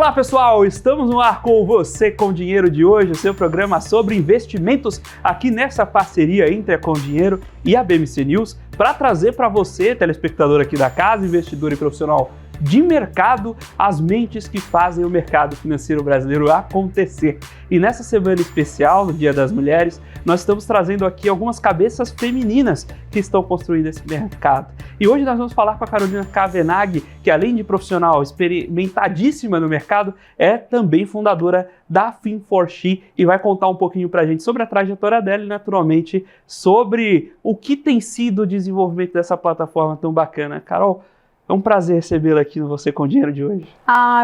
Olá pessoal, estamos no ar com Você com Dinheiro de hoje, o seu programa sobre investimentos aqui nessa parceria entre a Com Dinheiro e a BMC News, para trazer para você, telespectador aqui da casa, investidor e profissional de mercado, as mentes que fazem o mercado financeiro brasileiro acontecer. E nessa semana especial, no Dia das Mulheres, nós estamos trazendo aqui algumas cabeças femininas que estão construindo esse mercado. E hoje nós vamos falar com a Carolina Cavenaghi, que além de profissional experimentadíssima no mercado, é também fundadora da Fin4She e vai contar um pouquinho pra gente sobre a trajetória dela e naturalmente sobre o que tem sido o desenvolvimento dessa plataforma tão bacana. Carol, é um prazer recebê-la aqui no Você com Dinheiro de hoje.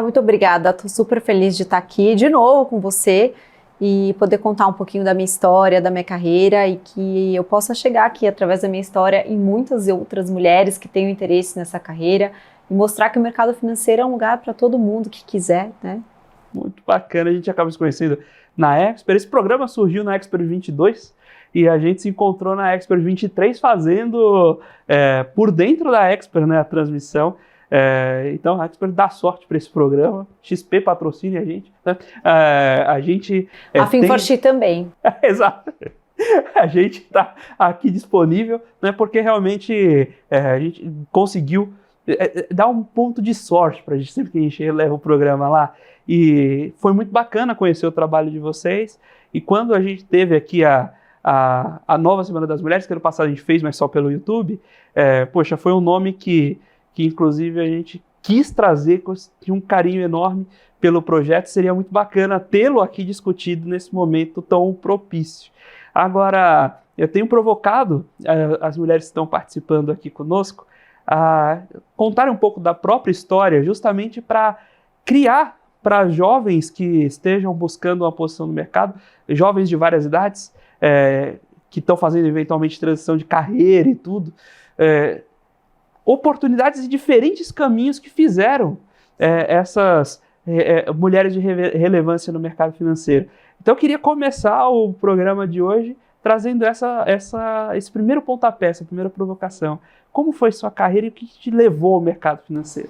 Muito obrigada. Estou super feliz de estar aqui de novo com você e poder contar um pouquinho da minha história, da minha carreira e que eu possa chegar aqui através da minha história em muitas outras mulheres que tenham interesse nessa carreira e mostrar que o mercado financeiro é um lugar para todo mundo que quiser, né? Muito bacana, a gente acaba se conhecendo na Expert. Esse programa surgiu na Expert 22 e a gente se encontrou na Expert 23 fazendo por dentro da Expert, né, a transmissão. Então a Expert dá sorte para esse programa, XP patrocina a gente. Né? A Fin4She também. Exato. A gente está aqui disponível, né, porque realmente a gente conseguiu dar um ponto de sorte para a gente, sempre que a gente leva o programa lá. E foi muito bacana conhecer o trabalho de vocês. E quando a gente teve aqui a nova Semana das Mulheres, que ano passado a gente fez, mas só pelo YouTube, foi um nome que inclusive a gente quis trazer, tinha um carinho enorme pelo projeto. Seria muito bacana tê-lo aqui discutido nesse momento tão propício. Agora, eu tenho provocado as mulheres que estão participando aqui conosco a contarem um pouco da própria história, justamente para criar para jovens que estejam buscando uma posição no mercado, jovens de várias idades, que estão fazendo eventualmente transição de carreira e tudo, oportunidades e diferentes caminhos que fizeram essas mulheres de relevância no mercado financeiro. Então eu queria começar o programa de hoje trazendo esse primeiro pontapé, essa primeira provocação. Como foi sua carreira e o que te levou ao mercado financeiro?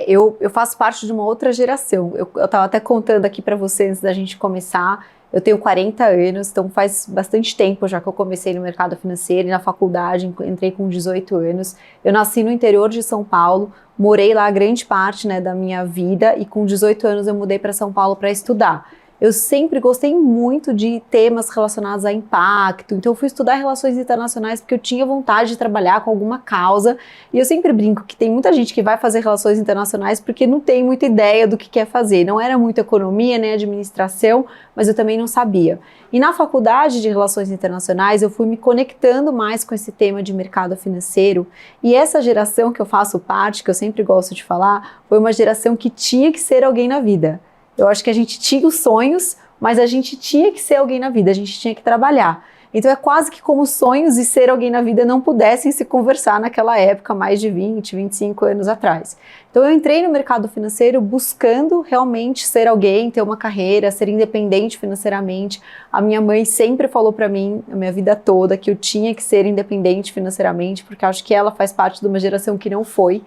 Eu faço parte de uma outra geração. Eu estava até contando aqui para você antes da gente começar. Eu tenho 40 anos, então faz bastante tempo já que eu comecei no mercado financeiro e na faculdade, entrei com 18 anos. Eu nasci no interior de São Paulo, morei lá grande parte, né, da minha vida e com 18 anos eu mudei para São Paulo para estudar. Eu sempre gostei muito de temas relacionados a impacto, então eu fui estudar relações internacionais porque eu tinha vontade de trabalhar com alguma causa, e eu sempre brinco que tem muita gente que vai fazer relações internacionais porque não tem muita ideia do que quer fazer, não era muito economia nem administração, mas eu também não sabia. E na faculdade de relações internacionais eu fui me conectando mais com esse tema de mercado financeiro, e essa geração que eu faço parte, que eu sempre gosto de falar, foi uma geração que tinha que ser alguém na vida. Eu acho que a gente tinha os sonhos, mas a gente tinha que ser alguém na vida, a gente tinha que trabalhar. Então é quase que como sonhos e ser alguém na vida não pudessem se conversar naquela época, mais de 20, 25 anos atrás. Então eu entrei no mercado financeiro buscando realmente ser alguém, ter uma carreira, ser independente financeiramente. A minha mãe sempre falou para mim, a minha vida toda, que eu tinha que ser independente financeiramente, porque acho que ela faz parte de uma geração que não foi.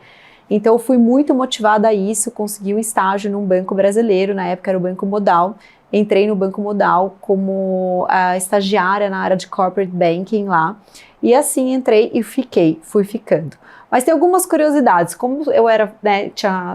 Então eu fui muito motivada a isso, consegui um estágio num banco brasileiro, na época era o Banco Modal, entrei no Banco Modal como estagiária na área de Corporate Banking lá, e assim entrei e fui ficando. Mas tem algumas curiosidades, como eu era, né,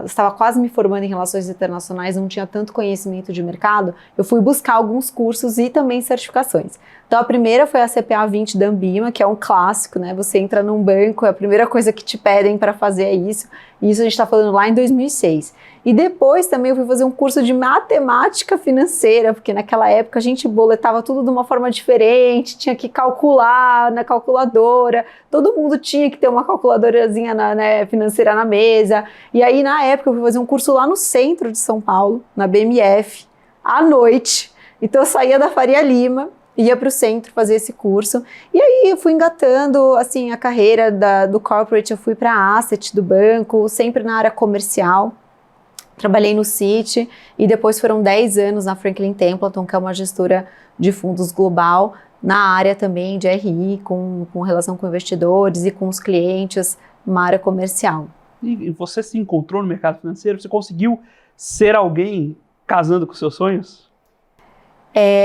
estava quase me formando em relações internacionais, não tinha tanto conhecimento de mercado, eu fui buscar alguns cursos e também certificações. Então a primeira foi a CPA 20 da Ambima, que é um clássico, né? Você entra num banco, a primeira coisa que te pedem para fazer é isso, e isso a gente está falando lá em 2006. E depois também eu fui fazer um curso de matemática financeira, porque naquela época a gente boletava tudo de uma forma diferente, tinha que calcular na calculadora, todo mundo tinha que ter uma calculadorazinha financeira na mesa. E aí na época eu fui fazer um curso lá no centro de São Paulo, na BMF, à noite. Então eu saía da Faria Lima, ia para o centro fazer esse curso, e aí eu fui engatando assim, a carreira do corporate, eu fui para a asset do banco, sempre na área comercial. Trabalhei no Citi e depois foram 10 anos na Franklin Templeton, que é uma gestora de fundos global, na área também de RI, com relação com investidores e com os clientes, uma área comercial. E você se encontrou no mercado financeiro, você conseguiu ser alguém casando com seus sonhos?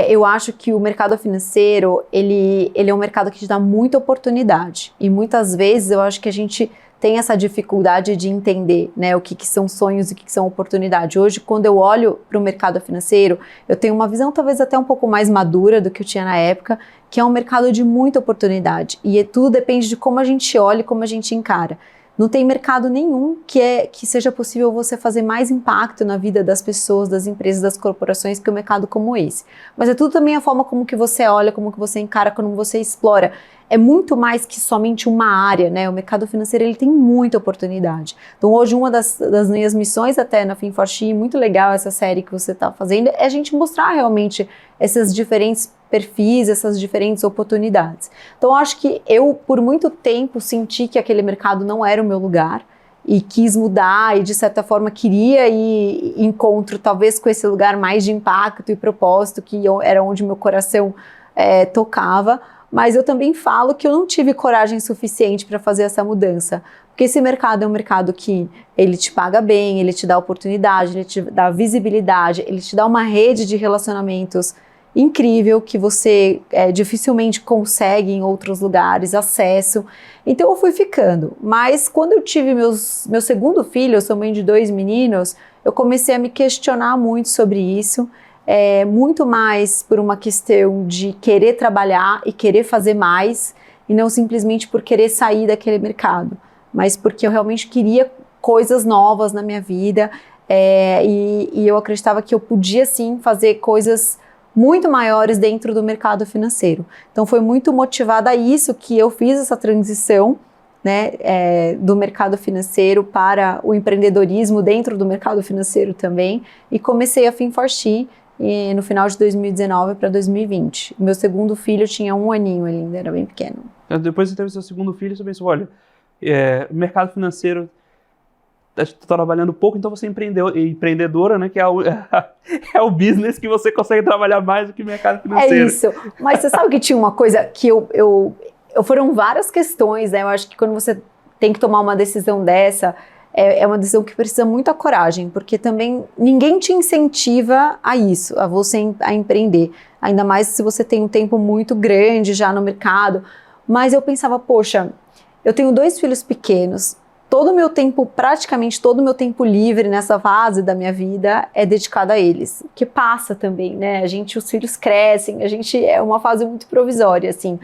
Eu acho que o mercado financeiro, ele é um mercado que te dá muita oportunidade. E muitas vezes eu acho que a gente tem essa dificuldade de entender, né, o que são sonhos e o que são oportunidade. Hoje, quando eu olho para o mercado financeiro, eu tenho uma visão talvez até um pouco mais madura do que eu tinha na época, que é um mercado de muita oportunidade. E tudo depende de como a gente olha e como a gente encara. Não tem mercado nenhum que seja possível você fazer mais impacto na vida das pessoas, das empresas, das corporações que um mercado como esse. Mas é tudo também a forma como que você olha, como que você encara, como você explora. É muito mais que somente uma área, né? O mercado financeiro, ele tem muita oportunidade. Então hoje uma das minhas missões até na Fin4She, muito legal essa série que você está fazendo, é a gente mostrar realmente essas diferentes perfis, essas diferentes oportunidades. Então acho que eu por muito tempo senti que aquele mercado não era o meu lugar e quis mudar e de certa forma queria ir em encontro talvez com esse lugar mais de impacto e propósito que era onde meu coração tocava, mas eu também falo que eu não tive coragem suficiente para fazer essa mudança, porque esse mercado é um mercado que ele te paga bem, ele te dá oportunidade, ele te dá visibilidade, ele te dá uma rede de relacionamentos incrível que você dificilmente consegue em outros lugares, acesso. Então eu fui ficando. Mas quando eu tive meu segundo filho, eu sou mãe de 2 meninos, eu comecei a me questionar muito sobre isso, muito mais por uma questão de querer trabalhar e querer fazer mais, e não simplesmente por querer sair daquele mercado, mas porque eu realmente queria coisas novas na minha vida, e eu acreditava que eu podia sim fazer coisas muito maiores dentro do mercado financeiro. Então foi muito motivada a isso que eu fiz essa transição, né, do mercado financeiro para o empreendedorismo dentro do mercado financeiro também, e comecei a Fin4She no final de 2019 para 2020. Meu segundo filho tinha 1 aninho, ele ainda era bem pequeno. Depois você teve seu segundo filho, você pensou, olha, o mercado financeiro está trabalhando pouco, então você é empreendedora, né, que é o business que você consegue trabalhar mais do que o mercado financeiro. É isso, mas você sabe que tinha uma coisa que foram várias questões, né, eu acho que quando você tem que tomar uma decisão dessa, é uma decisão que precisa muita coragem, porque também ninguém te incentiva a isso, a você a empreender, ainda mais se você tem um tempo muito grande já no mercado, mas eu pensava, poxa, eu tenho 2 filhos pequenos, praticamente todo o meu tempo livre nessa fase da minha vida é dedicado a eles, que passa também, né, os filhos crescem, é uma fase muito provisória, assim,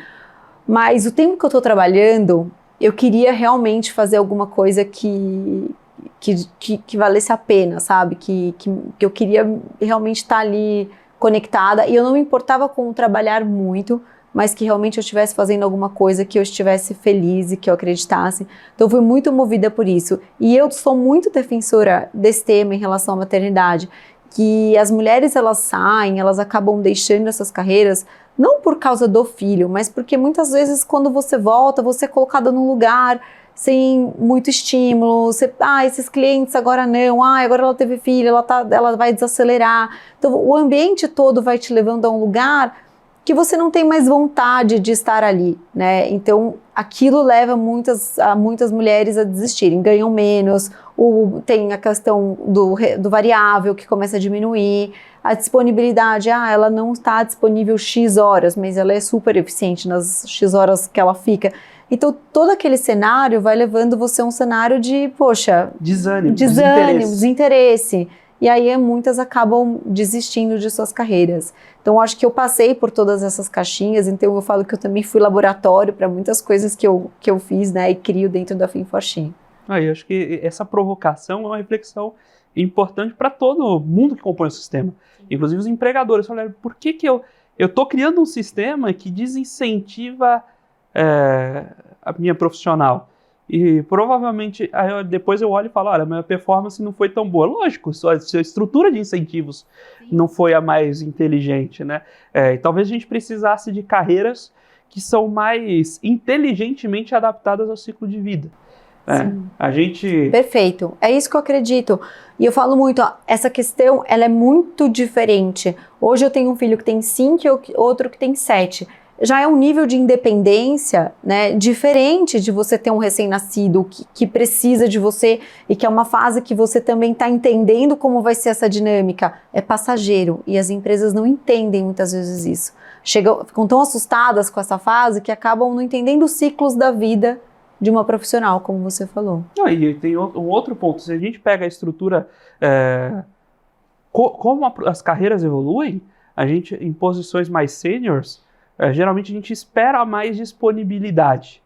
mas o tempo que eu tô trabalhando, eu queria realmente fazer alguma coisa que valesse a pena, sabe, que eu queria realmente estar ali conectada, e eu não me importava com trabalhar muito, mas que realmente eu estivesse fazendo alguma coisa que eu estivesse feliz e que eu acreditasse. Então eu fui muito movida por isso. E eu sou muito defensora desse tema em relação à maternidade, que as mulheres elas acabam deixando essas carreiras, não por causa do filho, mas porque muitas vezes quando você volta, você é colocada num lugar sem muito estímulo, esses clientes agora não, agora ela teve filho, ela vai desacelerar. Então o ambiente todo vai te levando a um lugar que você não tem mais vontade de estar ali, né? Então aquilo leva muitas mulheres a desistirem, ganham menos, tem a questão do variável que começa a diminuir, a disponibilidade, ela não está disponível X horas, mas ela é super eficiente nas X horas que ela fica. Então todo aquele cenário vai levando você a um cenário de, poxa, desânimo, desinteresse. E aí muitas acabam desistindo de suas carreiras. Então acho que eu passei por todas essas caixinhas, então eu falo que eu também fui laboratório para muitas coisas que eu fiz, né, e crio dentro da Fin4She. Eu acho que essa provocação é uma reflexão importante para todo mundo que compõe o sistema, inclusive os empregadores. Falaram, por que eu estou criando um sistema que desincentiva a minha profissional? E provavelmente, depois eu olho e falo, olha, minha performance não foi tão boa. Lógico, sua estrutura de incentivos não foi a mais inteligente, né? E talvez a gente precisasse de carreiras que são mais inteligentemente adaptadas ao ciclo de vida. Perfeito, é isso que eu acredito. E eu falo muito, essa questão, ela é muito diferente. Hoje eu tenho um filho que tem 5 e outro que tem 7. já é um nível de independência, né, diferente de você ter um recém-nascido que precisa de você e que é uma fase que você também está entendendo como vai ser essa dinâmica. É passageiro e as empresas não entendem muitas vezes isso. Ficam tão assustadas com essa fase que acabam não entendendo os ciclos da vida de uma profissional, como você falou. E tem um outro ponto. Se a gente pega a estrutura, como as carreiras evoluem, a gente, em posições mais seniors, geralmente a gente espera mais disponibilidade.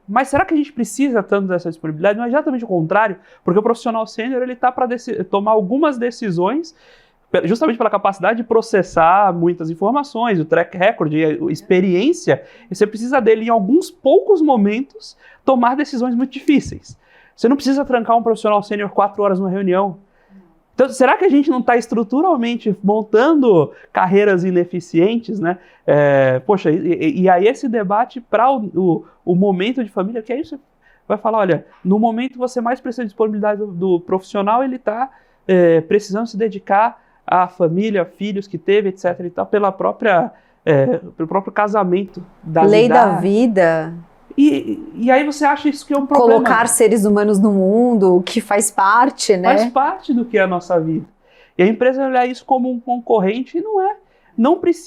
Mas será que a gente precisa tanto dessa disponibilidade? Não é exatamente o contrário, porque o profissional sênior ele está para tomar algumas decisões justamente pela capacidade de processar muitas informações, o track record, a experiência, e você precisa dele em alguns poucos momentos tomar decisões muito difíceis. Você não precisa trancar um profissional sênior 4 horas numa reunião. Então, será que a gente não está estruturalmente montando carreiras ineficientes, né? E aí esse debate para o momento de família, que aí você vai falar, olha, no momento que você mais precisa de disponibilidade do profissional, ele está precisando se dedicar à família, filhos que teve, etc. e tal, pelo próprio casamento da lei da vida. E aí você acha isso que é um problema. Colocar seres humanos no mundo, que faz parte, né? Faz parte do que é a nossa vida. E a empresa olhar isso como um concorrente e não é.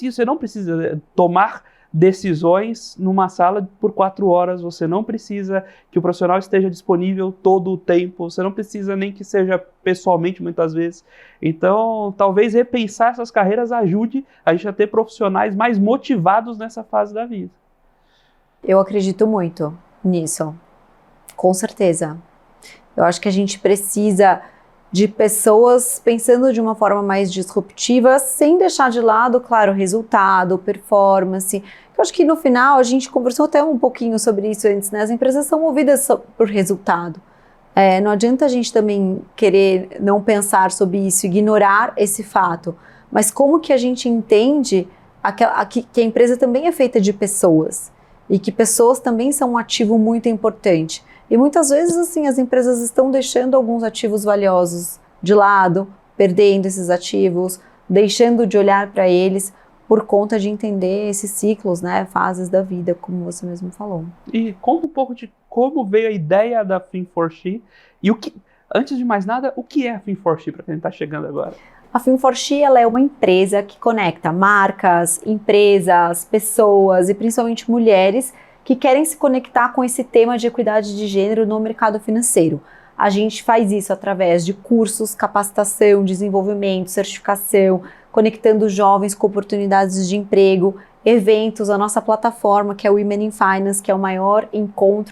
Você não precisa tomar decisões numa sala por 4 horas, você não precisa que o profissional esteja disponível todo o tempo, você não precisa nem que seja pessoalmente muitas vezes. Então, talvez repensar essas carreiras ajude a gente a ter profissionais mais motivados nessa fase da vida. Eu acredito muito nisso, com certeza. Eu acho que a gente precisa de pessoas pensando de uma forma mais disruptiva, sem deixar de lado, claro, resultado, performance. Eu acho que no final, a gente conversou até um pouquinho sobre isso antes, né? As empresas são movidas por resultado. Não adianta a gente também querer não pensar sobre isso, ignorar esse fato. Mas como que a gente entende que a empresa também é feita de pessoas? E que pessoas também são um ativo muito importante. E muitas vezes, assim, as empresas estão deixando alguns ativos valiosos de lado, perdendo esses ativos, deixando de olhar para eles por conta de entender esses ciclos, né, fases da vida, como você mesmo falou. E conta um pouco de como veio a ideia da Fin4She e antes de mais nada, o que é a Fin4She para quem está chegando agora? A Fin4She, ela é uma empresa que conecta marcas, empresas, pessoas e principalmente mulheres que querem se conectar com esse tema de equidade de gênero no mercado financeiro. A gente faz isso através de cursos, capacitação, desenvolvimento, certificação, conectando jovens com oportunidades de emprego, eventos, a nossa plataforma, que é o Women in Finance, que é o maior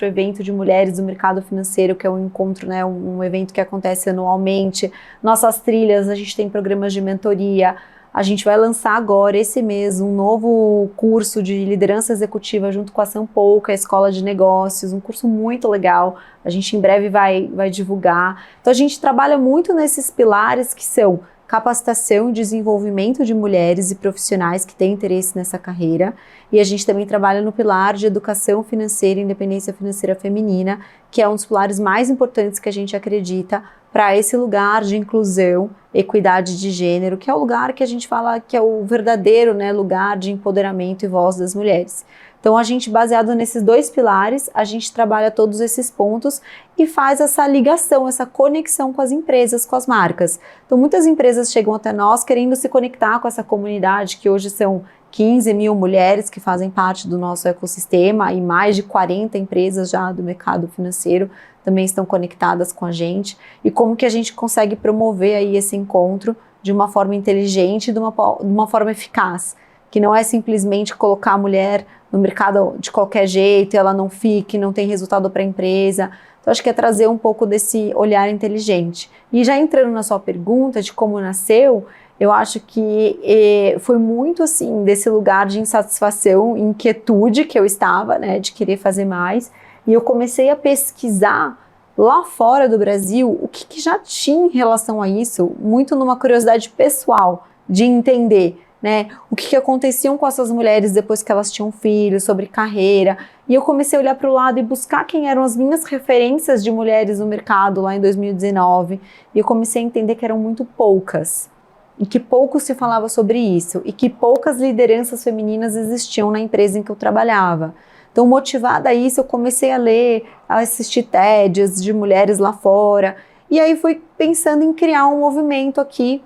evento de mulheres do mercado financeiro, que é um encontro, né, um evento que acontece anualmente. Nossas trilhas, a gente tem programas de mentoria. A gente vai lançar agora, esse mês, um novo curso de liderança executiva junto com a Sampouca, a Escola de Negócios, um curso muito legal. A gente em breve vai divulgar. Então a gente trabalha muito nesses pilares que são capacitação e desenvolvimento de mulheres e profissionais que têm interesse nessa carreira. E a gente também trabalha no pilar de educação financeira e independência financeira feminina, que é um dos pilares mais importantes que a gente acredita para esse lugar de inclusão, equidade de gênero, que é o lugar que a gente fala que é o verdadeiro, né, lugar de empoderamento e voz das mulheres. Então, a gente, baseado nesses 2 pilares, a gente trabalha todos esses pontos e faz essa ligação, essa conexão com as empresas, com as marcas. Então, muitas empresas chegam até nós querendo se conectar com essa comunidade, que hoje são 15 mil mulheres que fazem parte do nosso ecossistema e mais de 40 empresas já do mercado financeiro também estão conectadas com a gente. E como que a gente consegue promover aí esse encontro de uma forma inteligente e de uma forma eficaz, que não é simplesmente colocar a mulher no mercado de qualquer jeito, ela não fique, não tem resultado para a empresa. Então, acho que é trazer um pouco desse olhar inteligente. E já entrando na sua pergunta de como nasceu, eu acho que foi muito assim, desse lugar de insatisfação, inquietude que eu estava, né, de querer fazer mais. E eu comecei a pesquisar lá fora do Brasil o que já tinha em relação a isso, muito numa curiosidade pessoal de entender, né, o que aconteciam com essas mulheres depois que elas tinham filhos, sobre carreira. E eu comecei a olhar para o lado e buscar quem eram as minhas referências de mulheres no mercado lá em 2019. E eu comecei a entender que eram muito poucas. e que pouco se falava sobre isso, e que poucas lideranças femininas existiam na empresa em que eu trabalhava. Então, motivada a isso, eu comecei a ler, a assistir TEDs de mulheres lá fora, e aí fui pensando em criar um movimento aqui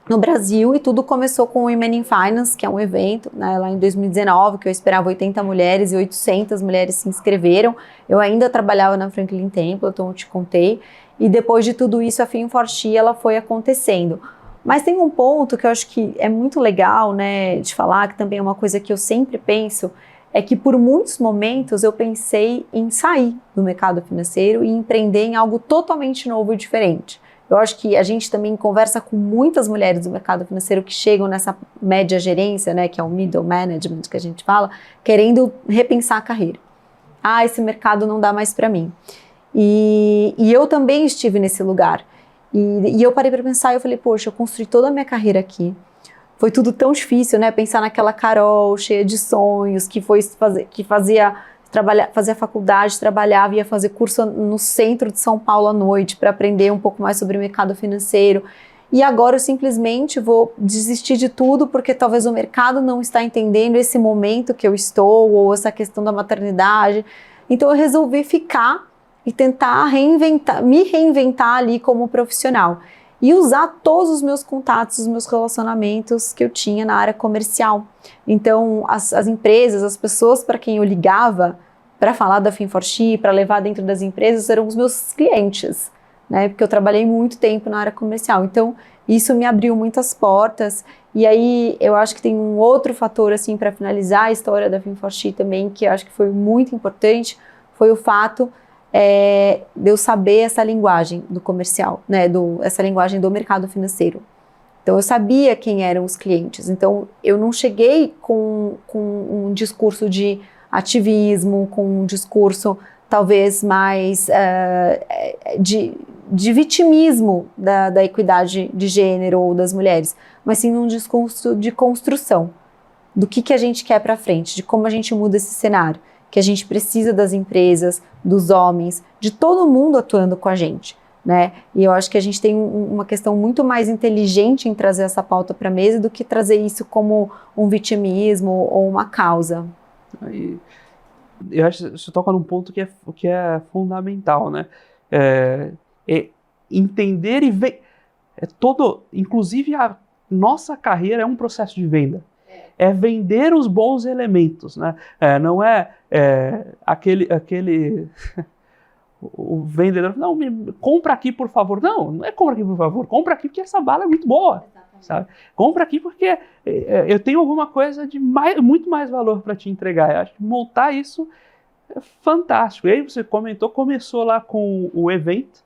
no Brasil, e tudo começou com o Women in Finance, que é um evento, né, lá em 2019, que eu esperava 80 mulheres e 800 mulheres se inscreveram. Eu ainda trabalhava na Franklin Templeton, eu te contei, e depois de tudo isso, a Fin4She, ela foi acontecendo. Mas tem um ponto que eu acho que é muito legal, né, de falar, que também é uma coisa que eu sempre penso, é que por muitos momentos eu pensei em sair do mercado financeiro e empreender em algo totalmente novo e diferente. Eu acho que a gente também conversa com muitas mulheres do mercado financeiro que chegam nessa média gerência, né, que é o middle management que a gente fala, querendo repensar a carreira. Ah, esse mercado não dá mais para mim. E eu também estive nesse lugar. E eu parei para pensar e eu falei, poxa, eu construí toda a minha carreira aqui. Foi tudo tão difícil, né? Pensar naquela Carol cheia de sonhos, que fazia faculdade, trabalhava, ia fazer curso no centro de São Paulo à noite para aprender um pouco mais sobre o mercado financeiro. E agora eu simplesmente vou desistir de tudo porque talvez o mercado não está entendendo esse momento que eu estou ou essa questão da maternidade. Então eu resolvi ficar e tentar me reinventar ali como profissional. E usar todos os meus contatos, os meus relacionamentos que eu tinha na área comercial. Então, as empresas, as pessoas para quem eu ligava para falar da Fin4She, para levar dentro das empresas, eram os meus clientes, né? Porque eu trabalhei muito tempo na área comercial. Então, isso me abriu muitas portas. E aí, eu acho que tem um outro fator, assim, para finalizar a história da Fin4She também, que eu acho que foi muito importante, foi o fato de eu saber essa linguagem do comercial, né, essa linguagem do mercado financeiro. Então eu sabia quem eram os clientes, então eu não cheguei com um discurso de ativismo, com um discurso talvez mais de vitimismo da equidade de gênero ou das mulheres, mas sim um discurso de construção do que a gente quer para frente, de como a gente muda esse cenário, que a gente precisa das empresas, dos homens, de todo mundo atuando com a gente, né? E eu acho que a gente tem uma questão muito mais inteligente em trazer essa pauta para a mesa do que trazer isso como um vitimismo ou uma causa. Eu acho que você toca num ponto que é fundamental, né? Entender e ver inclusive a nossa carreira é um processo de venda. É vender os bons elementos, né? Não é aquele o vendedor, não, compra aqui por favor. Não é compra aqui por favor, compra aqui porque essa bala é muito boa, sabe? Compra aqui porque eu tenho alguma coisa de muito mais valor para te entregar. Eu acho que montar isso é fantástico. E aí você começou lá com o evento,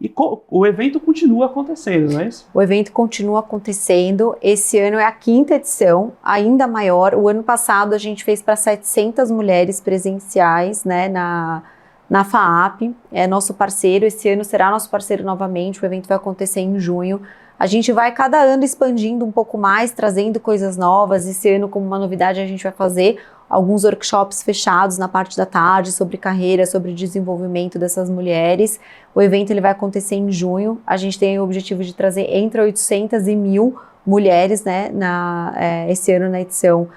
e o evento continua acontecendo, não é isso? O evento continua acontecendo. Esse ano é a 5ª edição, ainda maior. O ano passado a gente fez para 700 mulheres presenciais, né, na FAAP. É nosso parceiro. Esse ano será nosso parceiro novamente. O evento vai acontecer em junho. A gente vai cada ano expandindo um pouco mais, trazendo coisas novas. Esse ano, como uma novidade, a gente vai fazer alguns workshops fechados na parte da tarde sobre carreira, sobre desenvolvimento dessas mulheres. O evento ele vai acontecer em junho. A gente tem o objetivo de trazer entre 800 e 1.000 mulheres, né, esse ano na edição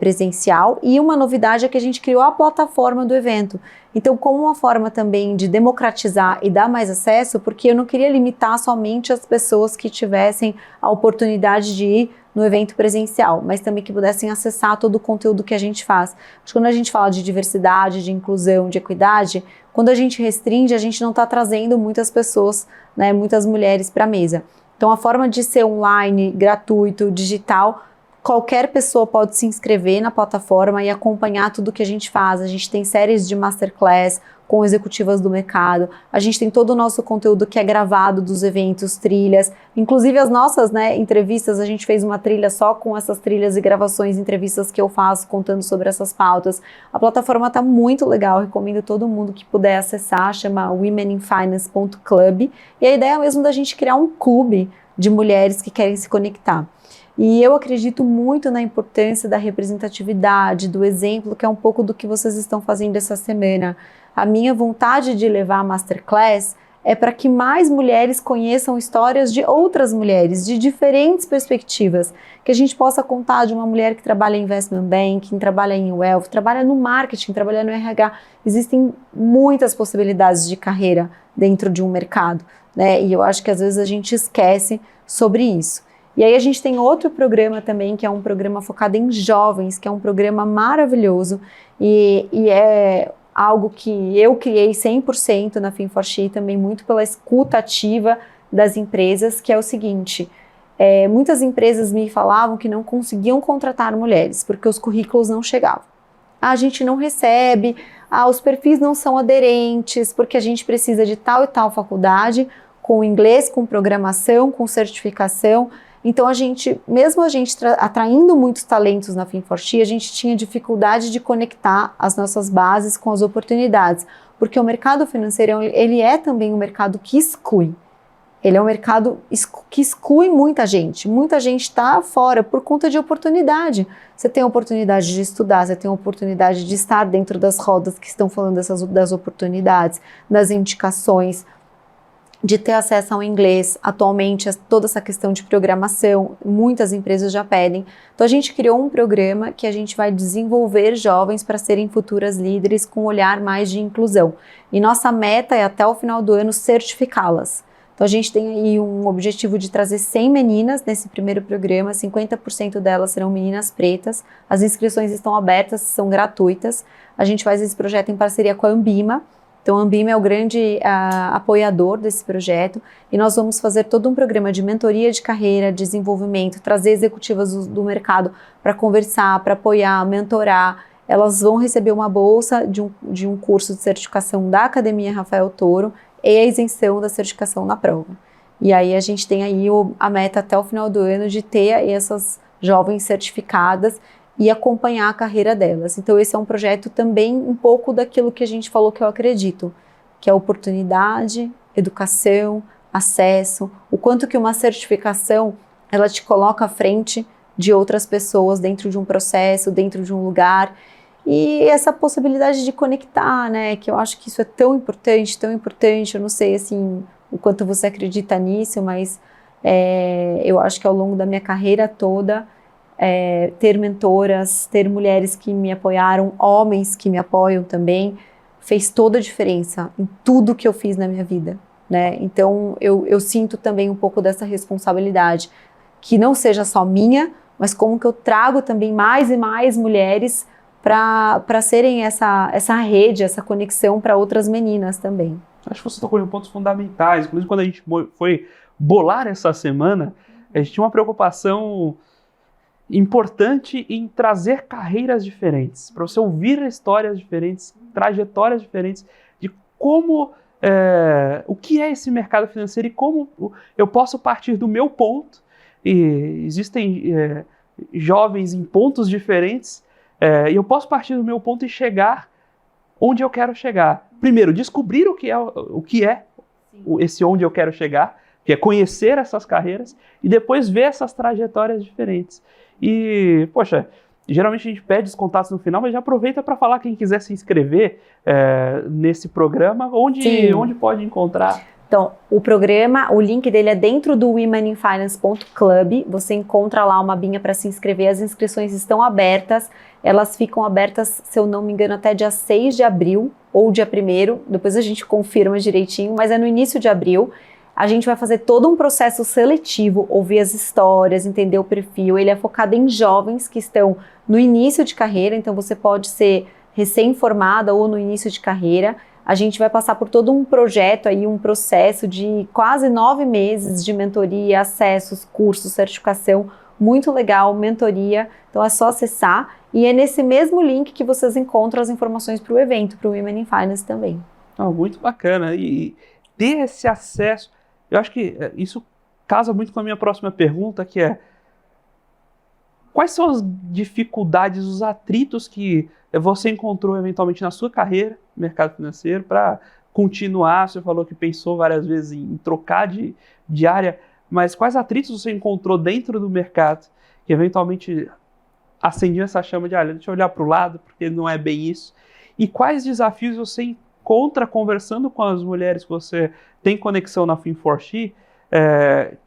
presencial. E uma novidade é que a gente criou a plataforma do evento. Então, como uma forma também de democratizar e dar mais acesso, porque eu não queria limitar somente as pessoas que tivessem a oportunidade de ir no evento presencial, mas também que pudessem acessar todo o conteúdo que a gente faz. Acho que quando a gente fala de diversidade, de inclusão, de equidade, quando a gente restringe, a gente não está trazendo muitas pessoas, né, muitas mulheres para a mesa. Então, a forma de ser online, gratuito, digital, qualquer pessoa pode se inscrever na plataforma e acompanhar tudo que a gente faz. A gente tem séries de masterclass com executivas do mercado. A gente tem todo o nosso conteúdo que é gravado dos eventos, trilhas. Inclusive as nossas, né, entrevistas, a gente fez uma trilha só com essas trilhas e gravações, entrevistas que eu faço contando sobre essas pautas. A plataforma está muito legal, recomendo todo mundo que puder acessar, chama womeninfinance.club. E a ideia é mesmo da gente criar um clube de mulheres que querem se conectar. E eu acredito muito na importância da representatividade, do exemplo, que é um pouco do que vocês estão fazendo essa semana. A minha vontade de levar a Masterclass é para que mais mulheres conheçam histórias de outras mulheres, de diferentes perspectivas, que a gente possa contar de uma mulher que trabalha em investment banking, trabalha em wealth, trabalha no marketing, trabalha no RH. Existem muitas possibilidades de carreira dentro de um mercado, né? E eu acho que às vezes a gente esquece sobre isso. E aí a gente tem outro programa também, que é um programa focado em jovens, que é um programa maravilhoso e é algo que eu criei 100% na Fin4She, também muito pela escuta ativa das empresas, que é o seguinte, muitas empresas me falavam que não conseguiam contratar mulheres, porque os currículos não chegavam. A gente não recebe, os perfis não são aderentes, porque a gente precisa de tal e tal faculdade, com inglês, com programação, com certificação. Então, mesmo a gente atraindo muitos talentos na Fin4She, a gente tinha dificuldade de conectar as nossas bases com as oportunidades, porque o mercado financeiro, ele é também um mercado que exclui. Ele é um mercado que exclui muita gente está fora por conta de oportunidade. Você tem a oportunidade de estudar, você tem a oportunidade de estar dentro das rodas que estão falando das oportunidades, das indicações, de ter acesso ao inglês. Atualmente, toda essa questão de programação, muitas empresas já pedem. Então, a gente criou um programa que a gente vai desenvolver jovens para serem futuras líderes com um olhar mais de inclusão. E nossa meta é, até o final do ano, certificá-las. Então, a gente tem aí um objetivo de trazer 100 meninas nesse primeiro programa, 50% delas serão meninas pretas. As inscrições estão abertas, são gratuitas. A gente faz esse projeto em parceria com a Ambima. Então, a Ambima é o grande apoiador desse projeto e nós vamos fazer todo um programa de mentoria de carreira, desenvolvimento, trazer executivas do mercado para conversar, para apoiar, mentorar. Elas vão receber uma bolsa de um curso de certificação da Academia Rafael Toro e a isenção da certificação na prova. E aí a gente tem aí a meta até o final do ano de ter essas jovens certificadas e acompanhar a carreira delas. Então esse é um projeto também um pouco daquilo que a gente falou que eu acredito, que é oportunidade, educação, acesso, o quanto que uma certificação ela te coloca à frente de outras pessoas dentro de um processo, dentro de um lugar, e essa possibilidade de conectar, né, que eu acho que isso é tão importante, eu não sei assim o quanto você acredita nisso, mas eu acho que ao longo da minha carreira toda, ter mentoras, ter mulheres que me apoiaram, homens que me apoiam também, fez toda a diferença em tudo que eu fiz na minha vida, né? Então eu sinto também um pouco dessa responsabilidade, que não seja só minha, mas como que eu trago também mais e mais mulheres para serem essa rede, essa conexão para outras meninas também. Acho que você tocou em pontos fundamentais. Inclusive, quando a gente foi bolar essa semana, a gente tinha uma preocupação importante em trazer carreiras diferentes, para você ouvir histórias diferentes, trajetórias diferentes, de como, o que é esse mercado financeiro e como eu posso partir do meu ponto, e existem jovens em pontos diferentes, e eu posso partir do meu ponto e chegar onde eu quero chegar. Primeiro, descobrir o que é esse onde eu quero chegar, que é conhecer essas carreiras, e depois ver essas trajetórias diferentes. E, poxa, geralmente a gente pede os contatos no final, mas já aproveita para falar quem quiser se inscrever nesse programa, onde pode encontrar. Então, o programa, o link dele é dentro do womeninfinance.club, você encontra lá uma abinha para se inscrever, as inscrições estão abertas, elas ficam abertas, se eu não me engano, até dia 6 de abril, ou dia 1º, depois a gente confirma direitinho, mas é no início de abril. A gente vai fazer todo um processo seletivo, ouvir as histórias, entender o perfil. Ele é focado em jovens que estão no início de carreira, então você pode ser recém-formada ou no início de carreira. A gente vai passar por todo um projeto aí, um processo de quase 9 meses de mentoria, acessos, cursos, certificação, muito legal, mentoria. Então é só acessar e é nesse mesmo link que vocês encontram as informações para o evento, para o Women in Finance também. Muito bacana. E ter esse acesso, eu acho que isso casa muito com a minha próxima pergunta, que é: quais são as dificuldades, os atritos que você encontrou eventualmente na sua carreira no mercado financeiro para continuar? Você falou que pensou várias vezes em trocar de área, mas quais atritos você encontrou dentro do mercado que eventualmente acendiam essa chama de, deixa eu olhar para o lado, porque não é bem isso? E quais desafios você encontra conversando com as mulheres que você tem conexão na Fin4She,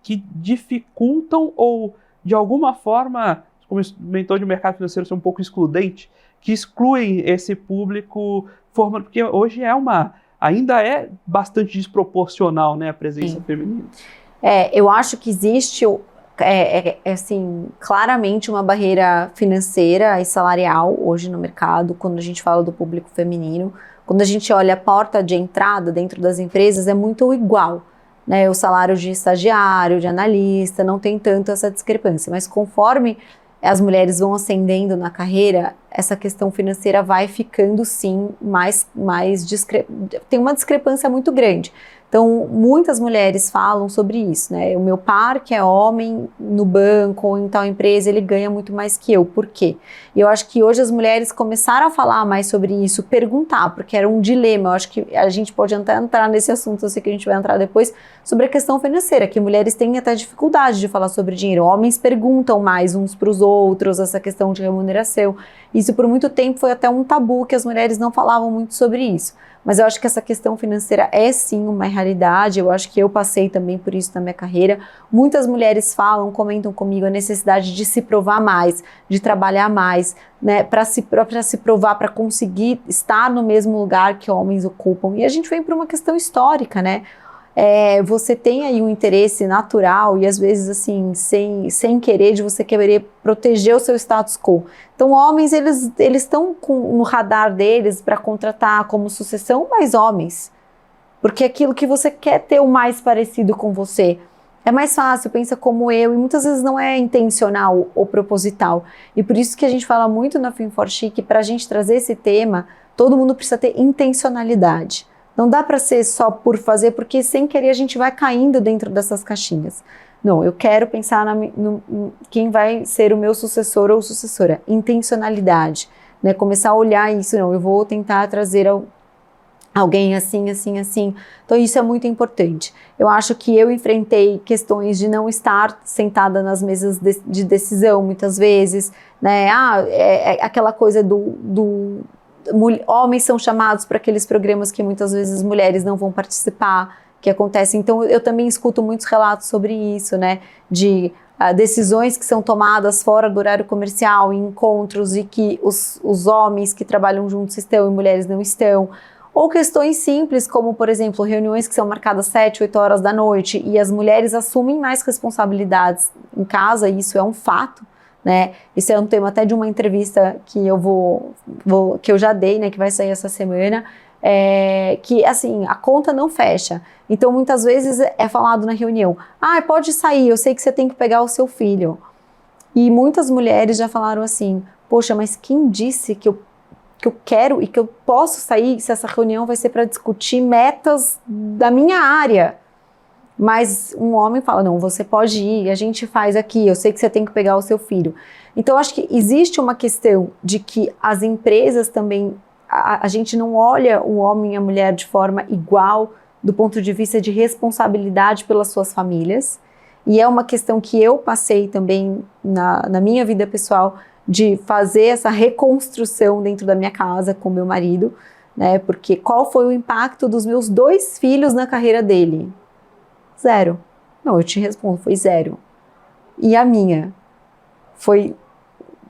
que dificultam ou, de alguma forma, como comentou de mercado financeiro ser um pouco excludente, que excluem esse público, formando, porque hoje ainda é bastante desproporcional, né, a presença feminina. Eu acho que existe assim, claramente uma barreira financeira e salarial hoje no mercado, quando a gente fala do público feminino. Quando a gente olha a porta de entrada dentro das empresas, é muito igual, né? O salário de estagiário, de analista, não tem tanto essa discrepância, mas conforme as mulheres vão ascendendo na carreira, essa questão financeira vai ficando, sim, tem uma discrepância muito grande. Então, muitas mulheres falam sobre isso, né? O meu par, que é homem, no banco ou em tal empresa, ele ganha muito mais que eu. Por quê? E eu acho que hoje as mulheres começaram a falar mais sobre isso, perguntar, porque era um dilema. Eu acho que a gente pode até entrar nesse assunto, eu sei que a gente vai entrar depois, sobre a questão financeira, que mulheres têm até dificuldade de falar sobre dinheiro. Homens perguntam mais uns para os outros, essa questão de remuneração. Isso por muito tempo foi até um tabu, que as mulheres não falavam muito sobre isso. Mas eu acho que essa questão financeira é sim uma realidade, eu acho que eu passei também por isso na minha carreira. Muitas mulheres comentam comigo a necessidade de se provar mais, de trabalhar mais, né, para se provar, para conseguir estar no mesmo lugar que homens ocupam. E a gente vem por uma questão histórica, né? Você tem aí um interesse natural e às vezes assim, sem querer, de você querer proteger o seu status quo. Então homens, eles estão no radar deles para contratar como sucessão mais homens, porque aquilo que você quer ter o mais parecido com você. É mais fácil, pensa como eu, e muitas vezes não é intencional ou proposital. E por isso que a gente fala muito na Fin4She que para a gente trazer esse tema, todo mundo precisa ter intencionalidade. Não dá para ser só por fazer, porque sem querer a gente vai caindo dentro dessas caixinhas. Não, eu quero pensar quem vai ser o meu sucessor ou sucessora. Intencionalidade, né? Começar a olhar isso, não, eu vou tentar trazer alguém assim, assim, assim. Então isso é muito importante. Eu acho que eu enfrentei questões de não estar sentada nas mesas de decisão muitas vezes, né? Aquela coisa homens são chamados para aqueles programas que muitas vezes mulheres não vão participar, que acontecem. Então eu também escuto muitos relatos sobre isso, né, de decisões que são tomadas fora do horário comercial, em encontros, e que os homens que trabalham juntos estão e mulheres não estão. Ou questões simples, como, por exemplo, reuniões que são marcadas 7, 8 horas da noite e as mulheres assumem mais responsabilidades em casa, e isso é um fato. Né? Isso é um tema até de uma entrevista que que eu já dei, né, que vai sair essa semana, que assim, a conta não fecha. Então muitas vezes é falado na reunião, pode sair, eu sei que você tem que pegar o seu filho. E muitas mulheres já falaram assim, poxa, mas quem disse que eu quero e que eu posso sair se essa reunião vai ser para discutir metas da minha área? Mas um homem fala, não, você pode ir, a gente faz aqui, eu sei que você tem que pegar o seu filho. Então, acho que existe uma questão de que as empresas também, a gente não olha o homem e a mulher de forma igual do ponto de vista de responsabilidade pelas suas famílias. E é uma questão que eu passei também na minha vida pessoal, de fazer essa reconstrução dentro da minha casa com meu marido, né? Porque qual foi o impacto dos meus 2 filhos na carreira dele? 0. Não, eu te respondo, foi 0. E a minha? Foi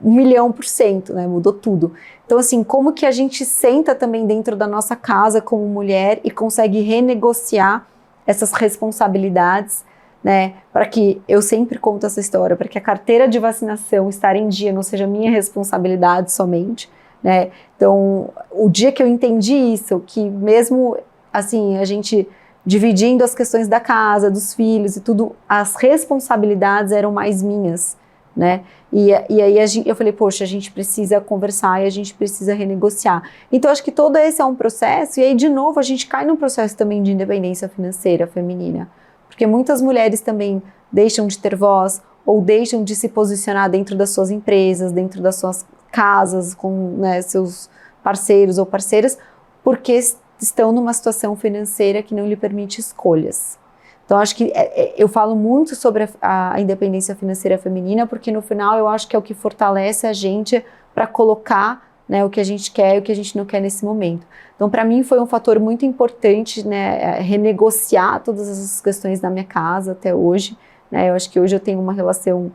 1.000.000%, né? Mudou tudo. Então, assim, como que a gente senta também dentro da nossa casa como mulher e consegue renegociar essas responsabilidades, né? Para que, eu sempre conto essa história, para que a carteira de vacinação estar em dia não seja minha responsabilidade somente, né? Então, o dia que eu entendi isso, que mesmo, assim, a gente dividindo as questões da casa, dos filhos e tudo, as responsabilidades eram mais minhas, né? E aí eu falei, poxa, a gente precisa conversar e a gente precisa renegociar. Então, acho que todo esse é um processo, e aí, de novo, a gente cai num processo também de independência financeira feminina, porque muitas mulheres também deixam de ter voz ou deixam de se posicionar dentro das suas empresas, dentro das suas casas, com, né, seus parceiros ou parceiras, porque estão numa situação financeira que não lhe permite escolhas. Então, acho que eu falo muito sobre a independência financeira feminina, porque no final eu acho que é o que fortalece a gente para colocar né, o que a gente quer e o que a gente não quer nesse momento. Então, para mim, foi um fator muito importante, né, renegociar todas essas questões da minha casa até hoje. Né, eu acho que hoje eu tenho uma relação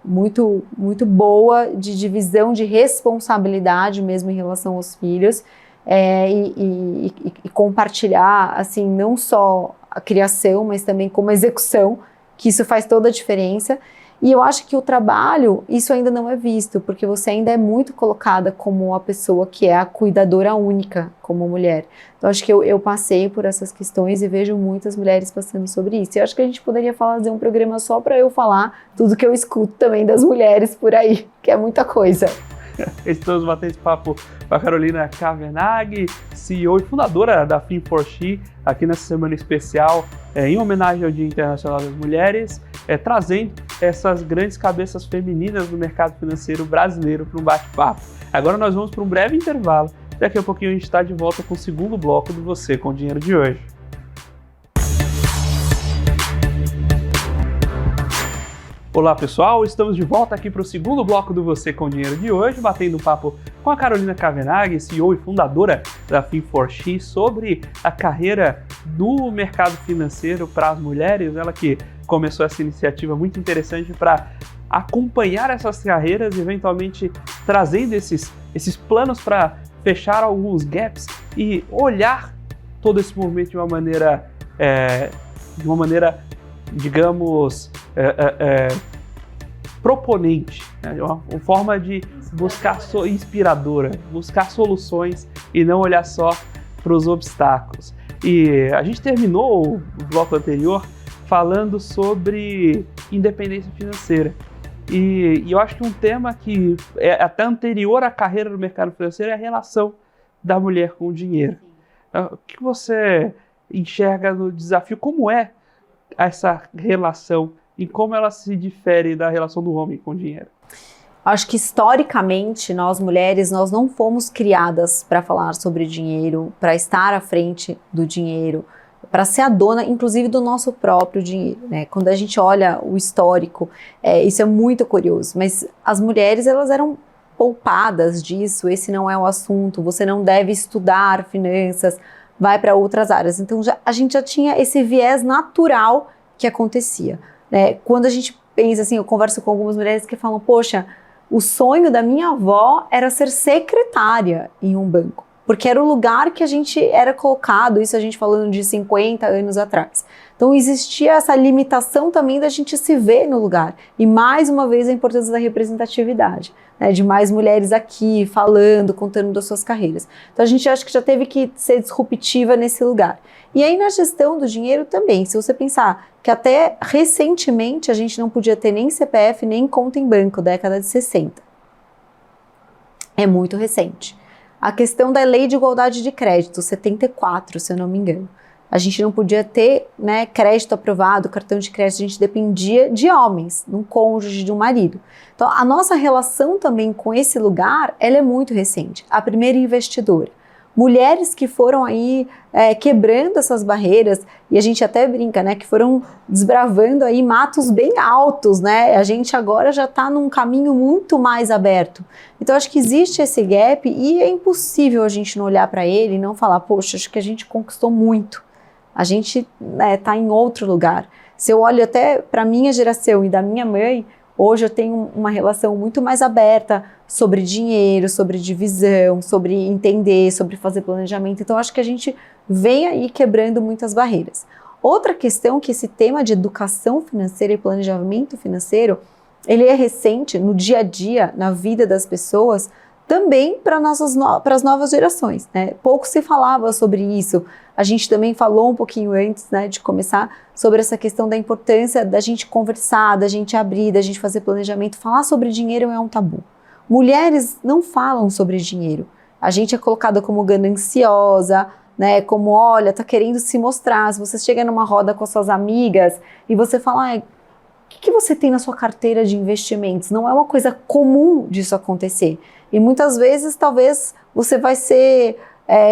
muito, muito boa de divisão de responsabilidade mesmo em relação aos filhos, e compartilhar, assim, não só a criação, mas também como a execução, que isso faz toda a diferença. E eu acho que o trabalho, isso ainda não é visto, porque você ainda é muito colocada como a pessoa que é a cuidadora única, como mulher. Então, acho que eu passei por essas questões e vejo muitas mulheres passando sobre isso. E acho que a gente poderia fazer um programa só para eu falar tudo que eu escuto também das mulheres por aí, que é muita coisa. Estamos batendo esse papo com a Carolina Cavenaghi, CEO e fundadora da Fin4She, aqui nessa semana especial, em homenagem ao Dia Internacional das Mulheres, trazendo essas grandes cabeças femininas do mercado financeiro brasileiro para um bate-papo. Agora nós vamos para um breve intervalo. Daqui a pouquinho a gente está de volta com o segundo bloco do Você com Dinheiro de hoje. Olá pessoal, estamos de volta aqui para o segundo bloco do Você com Dinheiro de hoje, batendo um papo com a Carolina Cavenaghi, CEO e fundadora da Fin4She, sobre a carreira do mercado financeiro para as mulheres. Ela que começou essa iniciativa muito interessante para acompanhar essas carreiras e eventualmente trazendo esses planos para fechar alguns gaps e olhar todo esse movimento de uma maneira digamos, proponente, né? Uma forma de buscar inspiradora, buscar soluções e não olhar só para os obstáculos. E a gente terminou o bloco anterior falando sobre independência financeira. E eu acho que um tema que é até anterior à carreira no mercado financeiro é a relação da mulher com o dinheiro. O que você enxerga no desafio? Como é essa relação e como ela se difere da relação do homem com o dinheiro? Acho que historicamente nós mulheres, nós não fomos criadas para falar sobre dinheiro, para estar à frente do dinheiro, para ser a dona, inclusive, do nosso próprio dinheiro, né? Quando a gente olha o histórico, isso é muito curioso, mas as mulheres, elas eram poupadas disso, esse não é o assunto, você não deve estudar finanças, vai para outras áreas. Então a gente já tinha esse viés natural que acontecia, né? Quando a gente pensa assim, eu converso com algumas mulheres que falam, poxa, o sonho da minha avó era ser secretária em um banco, porque era o lugar que a gente era colocado, isso a gente falando de 50 anos atrás. Então existia essa limitação também da gente se ver no lugar. E mais uma vez a importância da representatividade, né, de mais mulheres aqui falando, contando das suas carreiras. Então a gente acha que já teve que ser disruptiva nesse lugar. E aí na gestão do dinheiro também, se você pensar que até recentemente a gente não podia ter nem CPF nem conta em banco, década de 60. É muito recente. A questão da Lei de Igualdade de Crédito, 74, se eu não me engano. A gente não podia ter, né, crédito aprovado, cartão de crédito, a gente dependia de homens, de um cônjuge, de um marido. Então, a nossa relação também com esse lugar, ela é muito recente. A primeira investidora. Mulheres que foram aí quebrando essas barreiras, e a gente até brinca, né, que foram desbravando aí matos bem altos, né? A gente agora já está num caminho muito mais aberto. Então, acho que existe esse gap e é impossível a gente não olhar para ele e não falar, poxa, acho que a gente conquistou muito. A gente está em outro lugar. Se eu olho até para a minha geração e da minha mãe, hoje eu tenho uma relação muito mais aberta sobre dinheiro, sobre divisão, sobre entender, sobre fazer planejamento. Então, acho que a gente vem aí quebrando muitas barreiras. Outra questão que esse tema de educação financeira e planejamento financeiro, ele é recente no dia a dia, na vida das pessoas, também para as novas gerações, né? Pouco se falava sobre isso. A gente também falou um pouquinho antes, né, de começar, sobre essa questão da importância da gente conversar, da gente abrir, da gente fazer planejamento. Falar sobre dinheiro é um tabu. Mulheres não falam sobre dinheiro. A gente é colocada como gananciosa, né, como, olha, tá querendo se mostrar. Se você chega numa roda com as suas amigas e você fala, o que você tem na sua carteira de investimentos? Não é uma coisa comum disso acontecer. E muitas vezes, talvez, você vai ser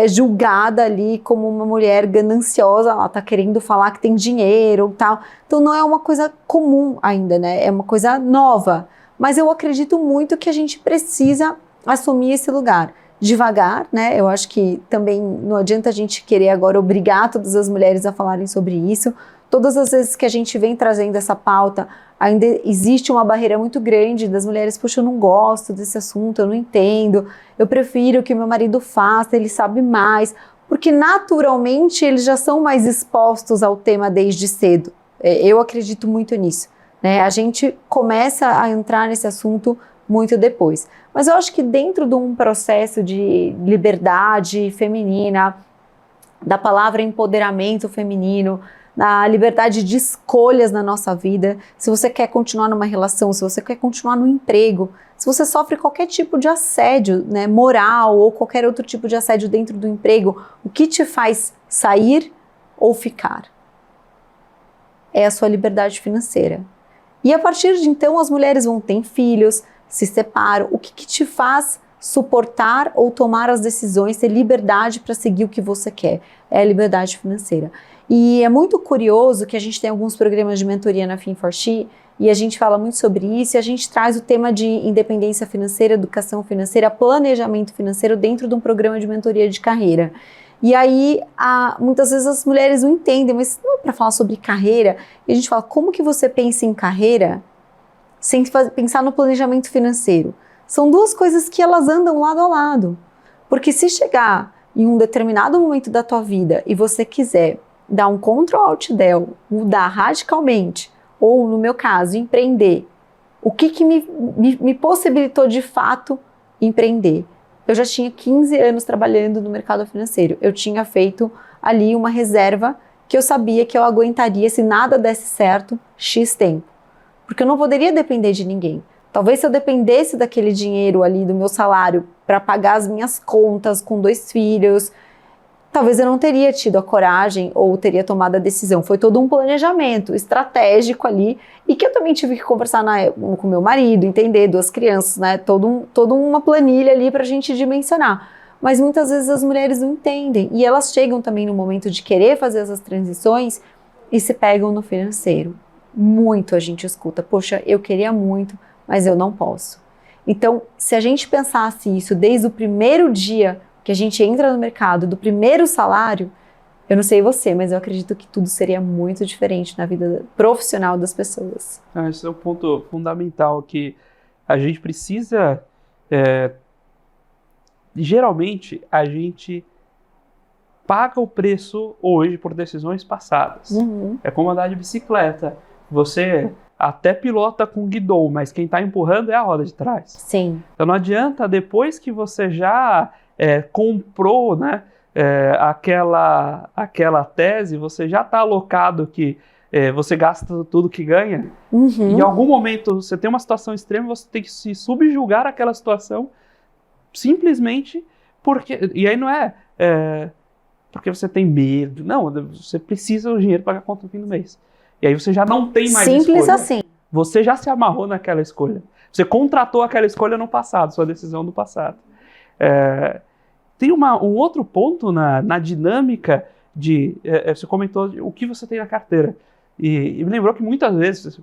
julgada ali como uma mulher gananciosa, ela tá querendo falar que tem dinheiro e tal. Então não é uma coisa comum ainda, né? É uma coisa nova. Mas eu acredito muito que a gente precisa assumir esse lugar. Devagar, né? Eu acho que também não adianta a gente querer agora obrigar todas as mulheres a falarem sobre isso. Todas as vezes que a gente vem trazendo essa pauta, ainda existe uma barreira muito grande das mulheres, puxa, eu não gosto desse assunto, eu não entendo, eu prefiro que meu marido faça, ele sabe mais, porque naturalmente eles já são mais expostos ao tema desde cedo. Eu acredito muito nisso, né? A gente começa a entrar nesse assunto muito depois. Mas eu acho que dentro de um processo de liberdade feminina, da palavra empoderamento feminino, da liberdade de escolhas na nossa vida, se você quer continuar numa relação, se você quer continuar no emprego, se você sofre qualquer tipo de assédio, né, moral ou qualquer outro tipo de assédio dentro do emprego, o que te faz sair ou ficar? É a sua liberdade financeira. E a partir de então as mulheres vão ter filhos, se separam. O que te faz suportar ou tomar as decisões, ter liberdade para seguir o que você quer? É a liberdade financeira. E é muito curioso que a gente tem alguns programas de mentoria na Fin4She e a gente fala muito sobre isso e a gente traz o tema de independência financeira, educação financeira, planejamento financeiro dentro de um programa de mentoria de carreira. E aí, muitas vezes as mulheres não entendem, mas não é para falar sobre carreira. E a gente fala, como que você pensa em carreira sem pensar no planejamento financeiro? São duas coisas que elas andam lado a lado. Porque se chegar em um determinado momento da tua vida e você quiser dar um Ctrl-Alt-Del, mudar radicalmente, ou no meu caso, empreender, o que me possibilitou de fato empreender? Eu já tinha 15 anos trabalhando no mercado financeiro. Eu tinha feito ali uma reserva que eu sabia que eu aguentaria, se nada desse certo, X tempo. Porque eu não poderia depender de ninguém. Talvez se eu dependesse daquele dinheiro ali, do meu salário, para pagar as minhas contas com 2 filhos, talvez eu não teria tido a coragem ou teria tomado a decisão. Foi todo um planejamento estratégico ali e que eu também tive que conversar com meu marido, entender, 2 crianças, né? Toda uma planilha ali para a gente dimensionar. Mas muitas vezes as mulheres não entendem e elas chegam também no momento de querer fazer essas transições e se pegam no financeiro. Muito a gente escuta, poxa, eu queria muito, mas eu não posso. Então, se a gente pensasse isso desde o primeiro dia que a gente entra no mercado, do primeiro salário, eu não sei você, mas eu acredito que tudo seria muito diferente na vida profissional das pessoas. Esse é um ponto fundamental, que a gente precisa... geralmente, a gente paga o preço hoje por decisões passadas. Uhum. É como andar de bicicleta. Você até pilota com guidão, mas quem está empurrando é a roda de trás. Sim. Então não adianta, depois que você já comprou, né, aquela tese, você já está alocado que você gasta tudo que ganha. Uhum. Em algum momento você tem uma situação extrema, você tem que se subjugar àquela situação simplesmente porque... E aí não porque você tem medo. Não, você precisa do dinheiro para pagar a conta no fim do mês. E aí você já não tem mais Simples escolha. assim. Você já se amarrou naquela escolha. Você contratou aquela escolha no passado, sua decisão do passado. Tem um outro ponto na dinâmica de... você comentou o que você tem na carteira. E me lembrou que muitas vezes,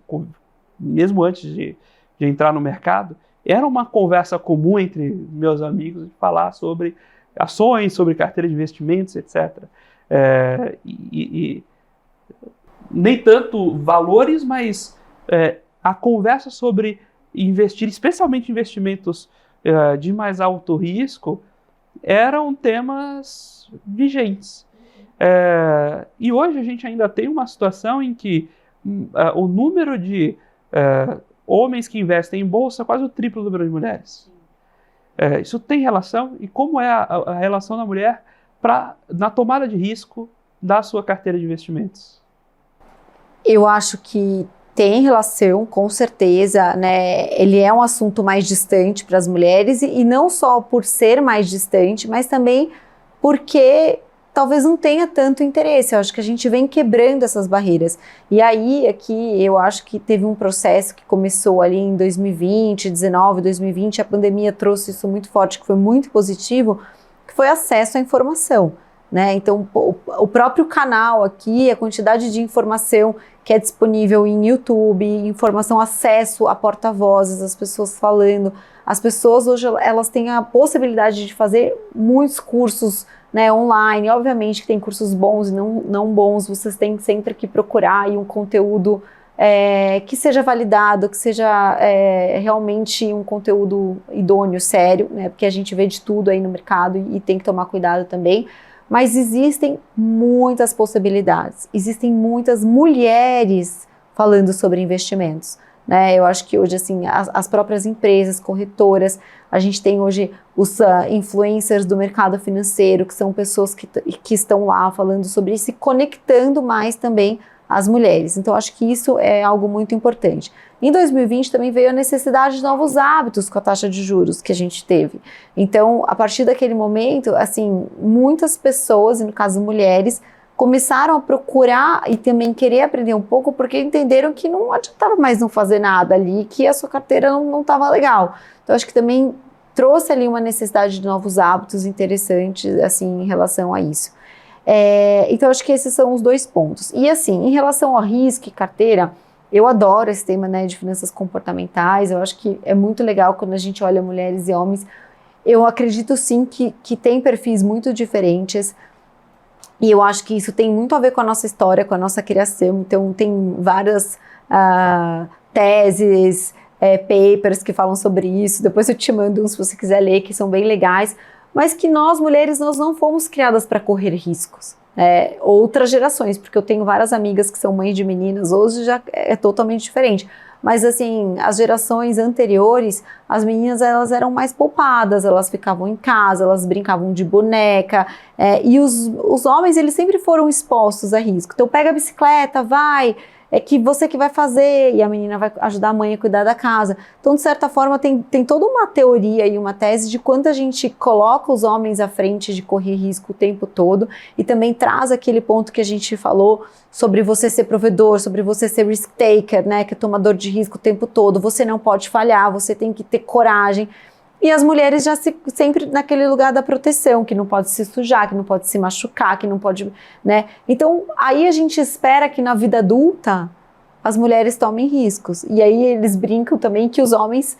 mesmo antes de entrar no mercado, era uma conversa comum entre meus amigos de falar sobre ações, sobre carteira de investimentos, etc. Nem tanto valores, mas a conversa sobre investir, especialmente investimentos de mais alto risco, eram temas vigentes. E hoje a gente ainda tem uma situação em que o número de homens que investem em bolsa é quase o triplo do número de mulheres. Isso tem relação? E como é a relação da mulher na tomada de risco da sua carteira de investimentos? Eu acho que tem relação, com certeza, né? Ele é um assunto mais distante para as mulheres e não só por ser mais distante, mas também porque talvez não tenha tanto interesse. Eu acho que a gente vem quebrando essas barreiras. E aí, aqui, eu acho que teve um processo que começou ali em 2020, 2020, a pandemia trouxe isso muito forte, que foi muito positivo, que foi acesso à informação, né? Então, o próprio canal aqui, a quantidade de informação que é disponível em YouTube, informação, acesso a porta-vozes, as pessoas falando, as pessoas hoje elas têm a possibilidade de fazer muitos cursos, né, online. Obviamente que tem cursos bons e não bons, vocês têm sempre que procurar aí um conteúdo que seja validado, que seja realmente um conteúdo idôneo, sério, né, porque a gente vê de tudo aí no mercado e tem que tomar cuidado também. Mas existem muitas possibilidades, existem muitas mulheres falando sobre investimentos, né? Eu acho que hoje, assim, as próprias empresas, corretoras, a gente tem hoje os influencers do mercado financeiro, que são pessoas que estão lá falando sobre isso e conectando mais também as mulheres. Então, acho que isso é algo muito importante. Em 2020 também veio a necessidade de novos hábitos com a taxa de juros que a gente teve. Então, a partir daquele momento, assim, muitas pessoas, e no caso mulheres, começaram a procurar e também querer aprender um pouco, porque entenderam que não adiantava mais não fazer nada ali, que a sua carteira não estava legal. Então, acho que também trouxe ali uma necessidade de novos hábitos interessantes, assim, em relação a isso. Então, acho que esses são os dois pontos. E, assim, em relação ao risco e carteira, eu adoro esse tema, né, de finanças comportamentais. Eu acho que é muito legal quando a gente olha mulheres e homens. Eu acredito, sim, que tem perfis muito diferentes. E eu acho que isso tem muito a ver com a nossa história, com a nossa criação. Então, tem várias teses, papers que falam sobre isso. Depois eu te mando uns se você quiser ler, que são bem legais. Mas que nós, mulheres, nós não fomos criadas para correr riscos. Outras gerações, porque eu tenho várias amigas que são mães de meninas, hoje já é totalmente diferente. Mas, assim, as gerações anteriores, as meninas, elas eram mais poupadas, elas ficavam em casa, elas brincavam de boneca, e os homens, eles sempre foram expostos a risco. Então, pega a bicicleta, vai, que você que vai fazer, e a menina vai ajudar a mãe a cuidar da casa. Então, de certa forma, tem toda uma teoria e uma tese de quanto a gente coloca os homens à frente de correr risco o tempo todo, e também traz aquele ponto que a gente falou sobre você ser provedor, sobre você ser risk taker, né, que é tomador de risco o tempo todo. Você não pode falhar, você tem que ter coragem. E as mulheres já sempre naquele lugar da proteção, que não pode se sujar, que não pode se machucar, que não pode, né? Então, aí a gente espera que na vida adulta as mulheres tomem riscos. E aí eles brincam também que os homens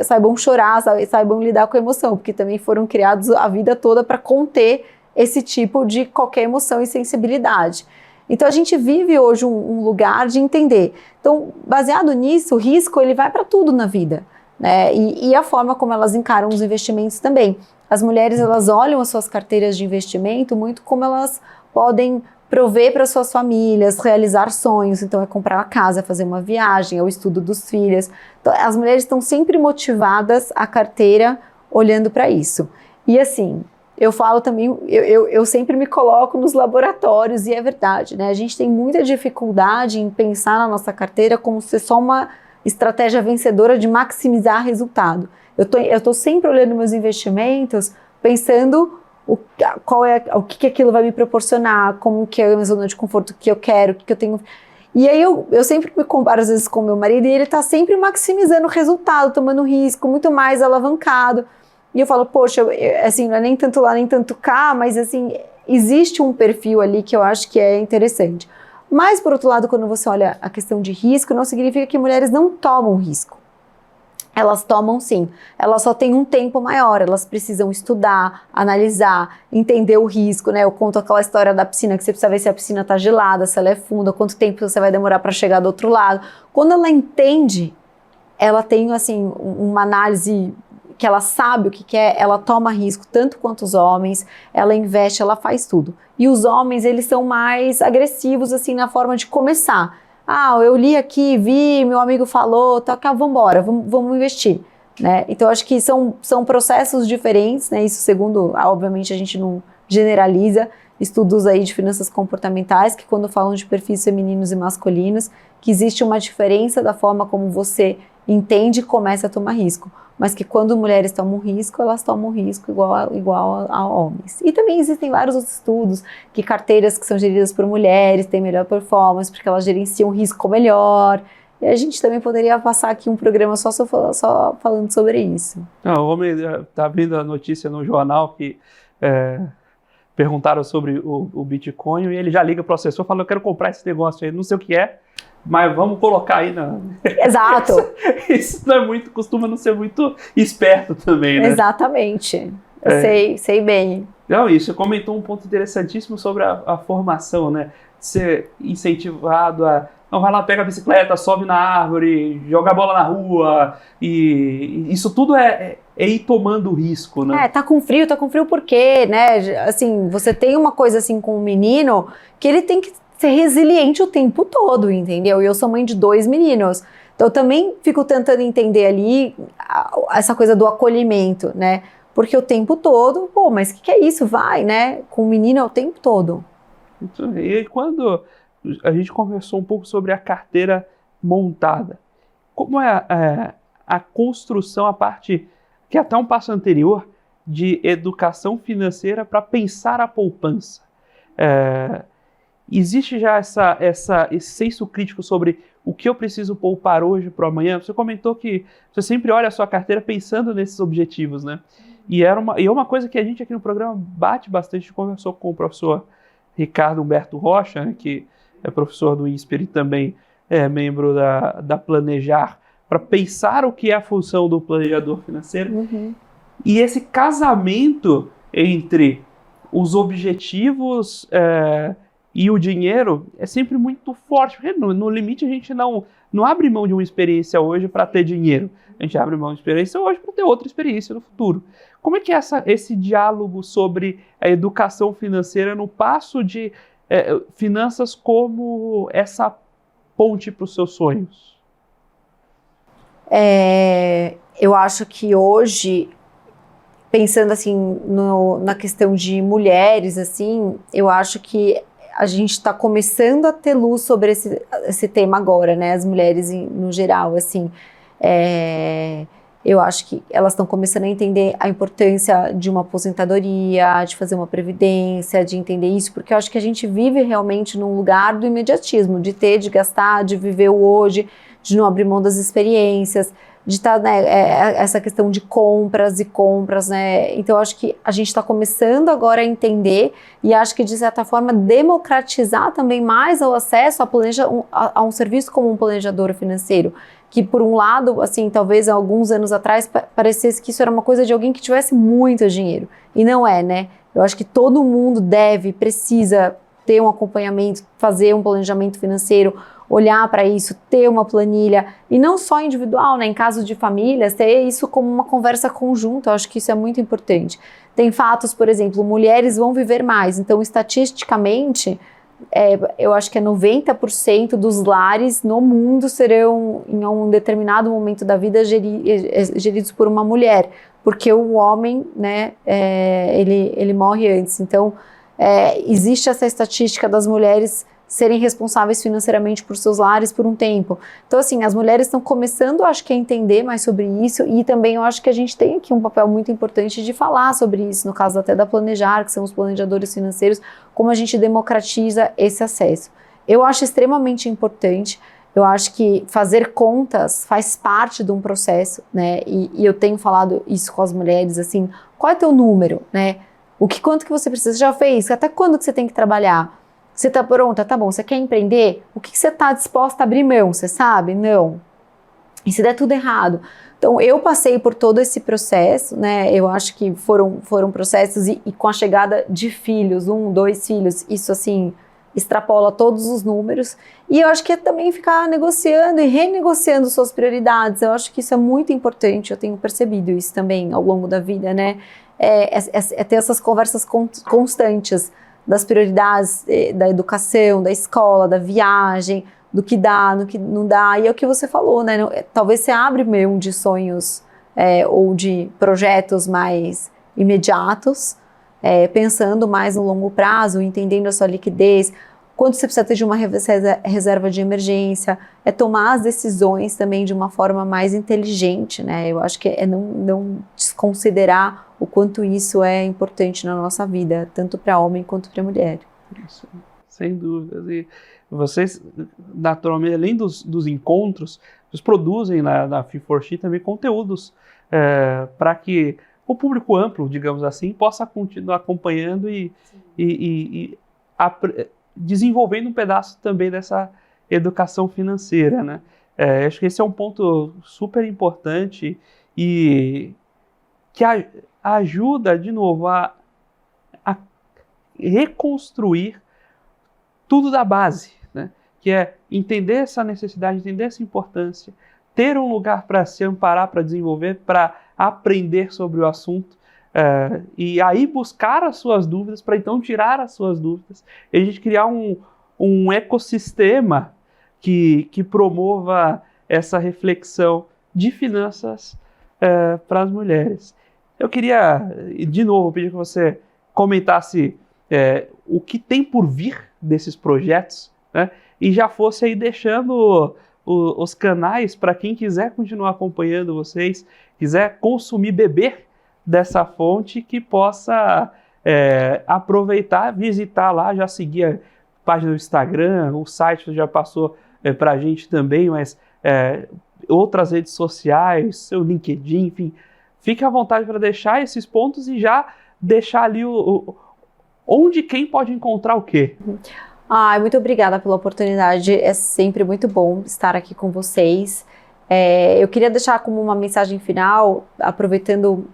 saibam chorar, saibam lidar com a emoção, porque também foram criados a vida toda para conter esse tipo de qualquer emoção e sensibilidade. Então, a gente vive hoje um lugar de entender. Então, baseado nisso, o risco ele vai para tudo na vida. Né? E a forma como elas encaram os investimentos também. As mulheres, elas olham as suas carteiras de investimento muito como elas podem prover para suas famílias, realizar sonhos. Então, é comprar uma casa, fazer uma viagem, é o estudo dos filhos. Então, as mulheres estão sempre motivadas a carteira olhando para isso. E assim, eu falo também, eu sempre me coloco nos laboratórios, e é verdade, né? A gente tem muita dificuldade em pensar na nossa carteira como se só uma estratégia vencedora de maximizar resultado. Eu tô sempre olhando meus investimentos, pensando o que aquilo vai me proporcionar, como que é a minha zona de conforto que eu quero, o que eu tenho. E aí eu sempre me comparo às vezes com meu marido, e ele tá sempre maximizando o resultado, tomando risco, muito mais alavancado. E eu falo, poxa, assim, não é nem tanto lá, nem tanto cá, mas assim, existe um perfil ali que eu acho que é interessante. Mas, por outro lado, quando você olha a questão de risco, não significa que mulheres não tomam risco. Elas tomam sim, elas só têm um tempo maior, elas precisam estudar, analisar, entender o risco, né? Eu conto aquela história da piscina, que você precisa ver se a piscina está gelada, se ela é funda, quanto tempo você vai demorar para chegar do outro lado. Quando ela entende, ela tem, assim, uma análise que ela sabe o que quer, ela toma risco tanto quanto os homens, ela investe, ela faz tudo. E os homens, eles são mais agressivos, assim, na forma de começar. Eu li aqui, vi, meu amigo falou, tá, vamos embora, vamos investir, né? Então, acho que são processos diferentes, né? Isso segundo, obviamente, a gente não generaliza, estudos aí de finanças comportamentais, que quando falam de perfis femininos e masculinos, que existe uma diferença da forma como você entende e começa a tomar risco. Mas que quando mulheres tomam risco, elas tomam risco igual a homens. E também existem vários outros estudos que carteiras que são geridas por mulheres têm melhor performance, porque elas gerenciam risco melhor. E a gente também poderia passar aqui um programa só falando sobre isso. Não, o homem está vendo a notícia no jornal que perguntaram sobre o Bitcoin, e ele já liga para o assessor e fala, eu quero comprar esse negócio aí, não sei o que é, mas vamos colocar aí na... Exato. Isso não é muito, costuma não ser muito esperto também, né? Exatamente. Eu sei bem. Não, isso, você comentou um ponto interessantíssimo sobre a formação, né? Ser incentivado a... Não, vai lá, pega a bicicleta, sobe na árvore, joga a bola na rua, e isso tudo é ir tomando risco, né? Tá com frio por quê, né? Assim, você tem uma coisa assim com um menino que ele tem que ser resiliente o tempo todo, entendeu? E eu sou mãe de 2 meninos, então eu também fico tentando entender ali essa coisa do acolhimento, né? Porque o tempo todo, pô, mas o que é isso? Vai, né? Com o menino é o tempo todo. E quando a gente conversou um pouco sobre a carteira montada, como é a construção, a parte que é até um passo anterior de educação financeira para pensar a poupança? Existe já esse senso crítico sobre o que eu preciso poupar hoje para amanhã? Você comentou que você sempre olha a sua carteira pensando nesses objetivos, né? E é uma coisa que a gente aqui no programa bate bastante. A gente conversou com o professor Ricardo Humberto Rocha, né, que é professor do INSPER e também é membro da Planejar, para pensar o que é a função do planejador financeiro. Uhum. E esse casamento entre os objetivos e o dinheiro é sempre muito forte, porque no limite a gente não abre mão de uma experiência hoje para ter dinheiro. A gente abre mão de experiência hoje para ter outra experiência no futuro. Como é que é esse diálogo sobre a educação financeira no passo de finanças como essa ponte para os seus sonhos? Eu acho que hoje, pensando assim na questão de mulheres, assim, eu acho que a gente está começando a ter luz sobre esse tema agora, né? As mulheres no geral, assim. Eu acho que elas estão começando a entender a importância de uma aposentadoria, de fazer uma previdência, de entender isso, porque eu acho que a gente vive realmente num lugar do imediatismo, de ter, de gastar, de viver o hoje, de não abrir mão das experiências, de estar, né, essa questão de compras e compras, né? Então eu acho que a gente está começando agora a entender e acho que de certa forma democratizar também mais o acesso a um serviço como um planejador financeiro, que por um lado, assim, talvez há alguns anos atrás parecesse que isso era uma coisa de alguém que tivesse muito dinheiro, e não é, né? Eu acho que todo mundo precisa ter um acompanhamento, fazer um planejamento financeiro, olhar para isso, ter uma planilha, e não só individual, né? Em caso de famílias, ter isso como uma conversa conjunta, eu acho que isso é muito importante. Tem fatos, por exemplo, mulheres vão viver mais, então estatisticamente, eu acho que 90% dos lares no mundo serão, em um determinado momento da vida, geridos por uma mulher, porque o homem, né, ele morre antes. Então, existe essa estatística das mulheres serem responsáveis financeiramente por seus lares por um tempo. Então, assim, as mulheres estão começando, acho que, a entender mais sobre isso, e também eu acho que a gente tem aqui um papel muito importante de falar sobre isso, no caso até da Planejar, que são os planejadores financeiros, como a gente democratiza esse acesso. Eu acho extremamente importante, eu acho que fazer contas faz parte de um processo, né, e eu tenho falado isso com as mulheres, assim, qual é teu número, né, quanto que você precisa, você já fez, até quando que você tem que trabalhar? Você está pronta? Tá bom. Você quer empreender? O que você está disposta a abrir mão? Você sabe? Não. E se der tudo errado? Então, eu passei por todo esse processo, né? Eu acho que foram processos e com a chegada de filhos, 1, 2 filhos, isso assim, extrapola todos os números. E eu acho que é também ficar negociando e renegociando suas prioridades. Eu acho que isso é muito importante. Eu tenho percebido isso também ao longo da vida, né? Ter essas conversas constantes das prioridades da educação, da escola, da viagem, do que dá, do que não dá, e é o que você falou, né? Talvez você abre mão de sonhos ou de projetos mais imediatos, pensando mais no longo prazo, entendendo a sua liquidez, quanto você precisa ter de uma reserva de emergência, tomar as decisões também de uma forma mais inteligente, né? Eu acho que não desconsiderar o quanto isso é importante na nossa vida, tanto para homem quanto para mulher. Isso, sem dúvidas. E vocês, naturalmente, além dos encontros, vocês produzem na Fee4She também conteúdos para que o público amplo, digamos assim, possa continuar acompanhando e desenvolvendo um pedaço também dessa educação financeira, né? Acho que esse é um ponto super importante e que ajuda, de novo, a reconstruir tudo da base, né? Que é entender essa necessidade, entender essa importância, ter um lugar para se amparar, para desenvolver, para aprender sobre o assunto, e aí buscar as suas dúvidas, para então tirar as suas dúvidas, e a gente criar um ecossistema que promova essa reflexão de finanças para as mulheres. Eu queria, de novo, pedir que você comentasse o que tem por vir desses projetos, né? E já fosse aí deixando os canais para quem quiser continuar acompanhando vocês, quiser consumir, beber dessa fonte, que possa aproveitar, visitar lá, já seguir a página do Instagram, o site já passou para a gente também, mas outras redes sociais, seu LinkedIn, enfim, fique à vontade para deixar esses pontos e já deixar ali onde quem pode encontrar o quê. Muito obrigada pela oportunidade, é sempre muito bom estar aqui com vocês. Eu queria deixar como uma mensagem final, aproveitando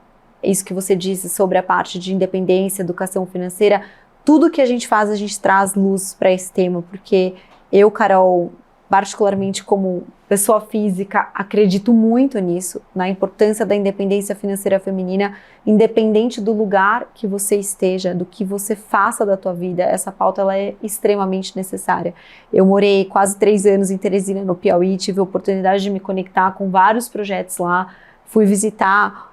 isso que você disse sobre a parte de independência, educação financeira, tudo que a gente faz, a gente traz luz para esse tema, porque eu, Carol, particularmente como pessoa física, acredito muito nisso, na importância da independência financeira feminina, independente do lugar que você esteja, do que você faça da tua vida, essa pauta ela é extremamente necessária. Eu morei quase 3 anos em Teresina, no Piauí, tive a oportunidade de me conectar com vários projetos lá, fui visitar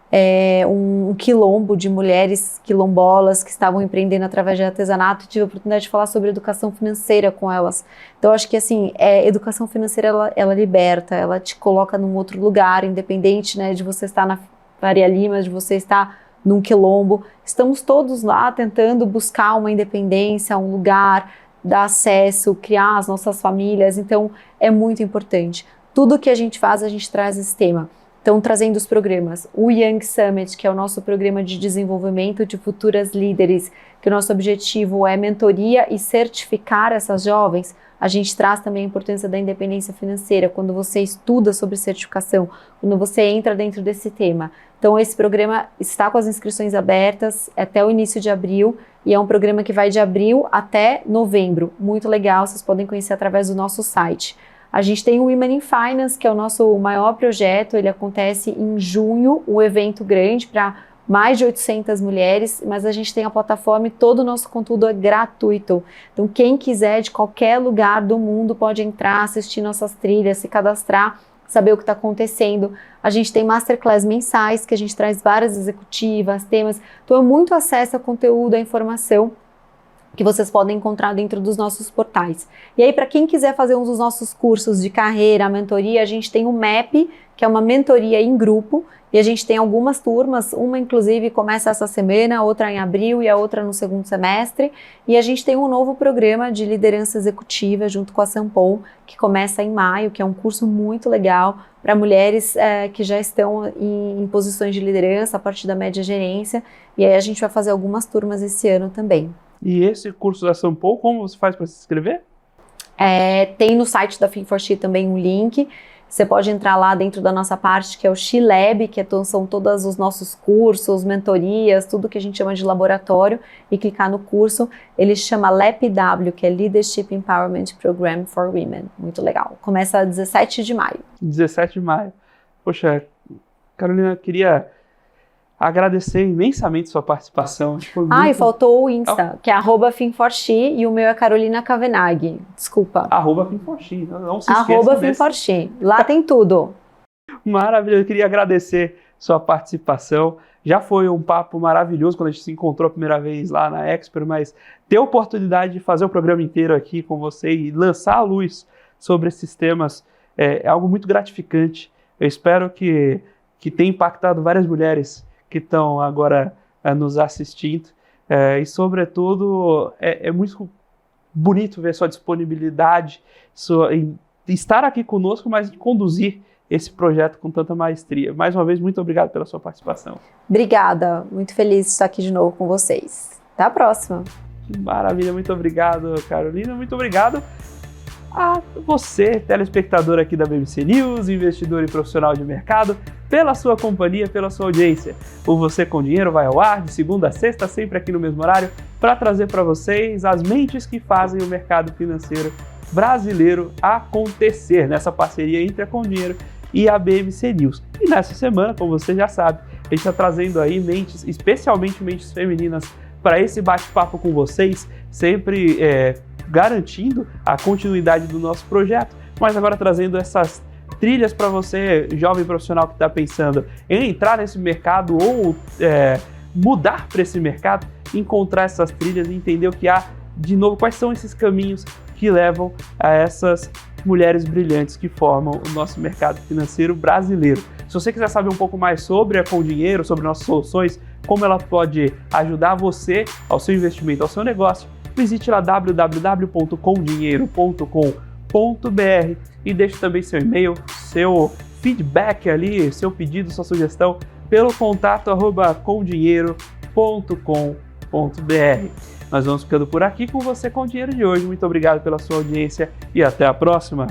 um quilombo de mulheres quilombolas que estavam empreendendo através de artesanato e tive a oportunidade de falar sobre educação financeira com elas. Então, acho que assim, educação financeira, ela liberta, ela te coloca num outro lugar, independente, né, de você estar na Faria Lima, de você estar num quilombo. Estamos todos lá tentando buscar uma independência, um lugar, dar acesso, criar as nossas famílias. Então, é muito importante. Tudo que a gente faz, a gente traz esse tema. Então, trazendo os programas, o Young Summit, que é o nosso programa de desenvolvimento de futuras líderes, que o nosso objetivo é mentoria e certificar essas jovens, a gente traz também a importância da independência financeira, quando você estuda sobre certificação, quando você entra dentro desse tema. Então, esse programa está com as inscrições abertas até o início de abril, e é um programa que vai de abril até novembro. Muito legal, vocês podem conhecer através do nosso site. A gente tem o Women in Finance, que é o nosso maior projeto, ele acontece em junho, um evento grande para mais de 800 mulheres, mas a gente tem a plataforma e todo o nosso conteúdo é gratuito. Então, quem quiser de qualquer lugar do mundo pode entrar, assistir nossas trilhas, se cadastrar, saber o que está acontecendo. A gente tem masterclass mensais, que a gente traz várias executivas, temas. Então, é muito acesso a conteúdo, a informação que vocês podem encontrar dentro dos nossos portais. E aí, para quem quiser fazer um dos nossos cursos de carreira, mentoria, a gente tem o MEP, que é uma mentoria em grupo, e a gente tem algumas turmas, uma inclusive começa essa semana, outra em abril e a outra no segundo semestre, e a gente tem um novo programa de liderança executiva junto com a Sampol, que começa em maio, que é um curso muito legal para mulheres que já estão em posições de liderança a partir da média gerência, e aí a gente vai fazer algumas turmas esse ano também. E esse curso da Sampol, como você faz para se inscrever? Tem no site da Fin4She também um link. Você pode entrar lá dentro da nossa parte, que é o SheLab, que são todos os nossos cursos, mentorias, tudo que a gente chama de laboratório, e clicar no curso. Ele chama LEPW, que é Leadership Empowerment Program for Women. Muito legal. Começa 17 de maio. 17 de maio. Poxa, Carolina, eu queria agradecer imensamente sua participação. E faltou o Insta, que é @Fin4She, e o meu é Carolina Cavenaghi. Desculpa. @Fin4She, não se esqueça @Fin4She. Lá tem tudo. Maravilhoso, eu queria agradecer sua participação. Já foi um papo maravilhoso quando a gente se encontrou a primeira vez lá na Expert, mas ter a oportunidade de fazer o programa inteiro aqui com você e lançar a luz sobre esses temas é algo muito gratificante. Eu espero que tenha impactado várias mulheres que estão agora nos assistindo, e sobretudo é muito bonito ver sua disponibilidade, estar aqui conosco, mas conduzir esse projeto com tanta maestria. Mais uma vez, muito obrigado pela sua participação. Obrigada, muito feliz de estar aqui de novo com vocês. Até a próxima. Maravilha, muito obrigado, Carolina, muito obrigado a você, telespectador aqui da BMC News, investidor e profissional de mercado, pela sua companhia, pela sua audiência. O Você com Dinheiro vai ao ar de segunda a sexta, sempre aqui no mesmo horário, para trazer para vocês as mentes que fazem o mercado financeiro brasileiro acontecer, nessa parceria entre a Com Dinheiro e a BMC News. E nessa semana, como você já sabe, a gente está trazendo aí mentes, especialmente mentes femininas, para esse bate-papo com vocês, sempre garantindo a continuidade do nosso projeto, mas agora trazendo essas trilhas para você, jovem profissional que está pensando em entrar nesse mercado ou mudar para esse mercado, encontrar essas trilhas e entender o que há, de novo, quais são esses caminhos que levam a essas mulheres brilhantes que formam o nosso mercado financeiro brasileiro. Se você quiser saber um pouco mais sobre a Com Dinheiro, sobre nossas soluções, como ela pode ajudar você ao seu investimento, ao seu negócio, visite lá www.comdinheiro.com.br e deixe também seu e-mail, seu feedback ali, seu pedido, sua sugestão pelo contato @comdinheiro.com.br. Nós vamos ficando por aqui com Você com Dinheiro de hoje. Muito obrigado pela sua audiência e até a próxima.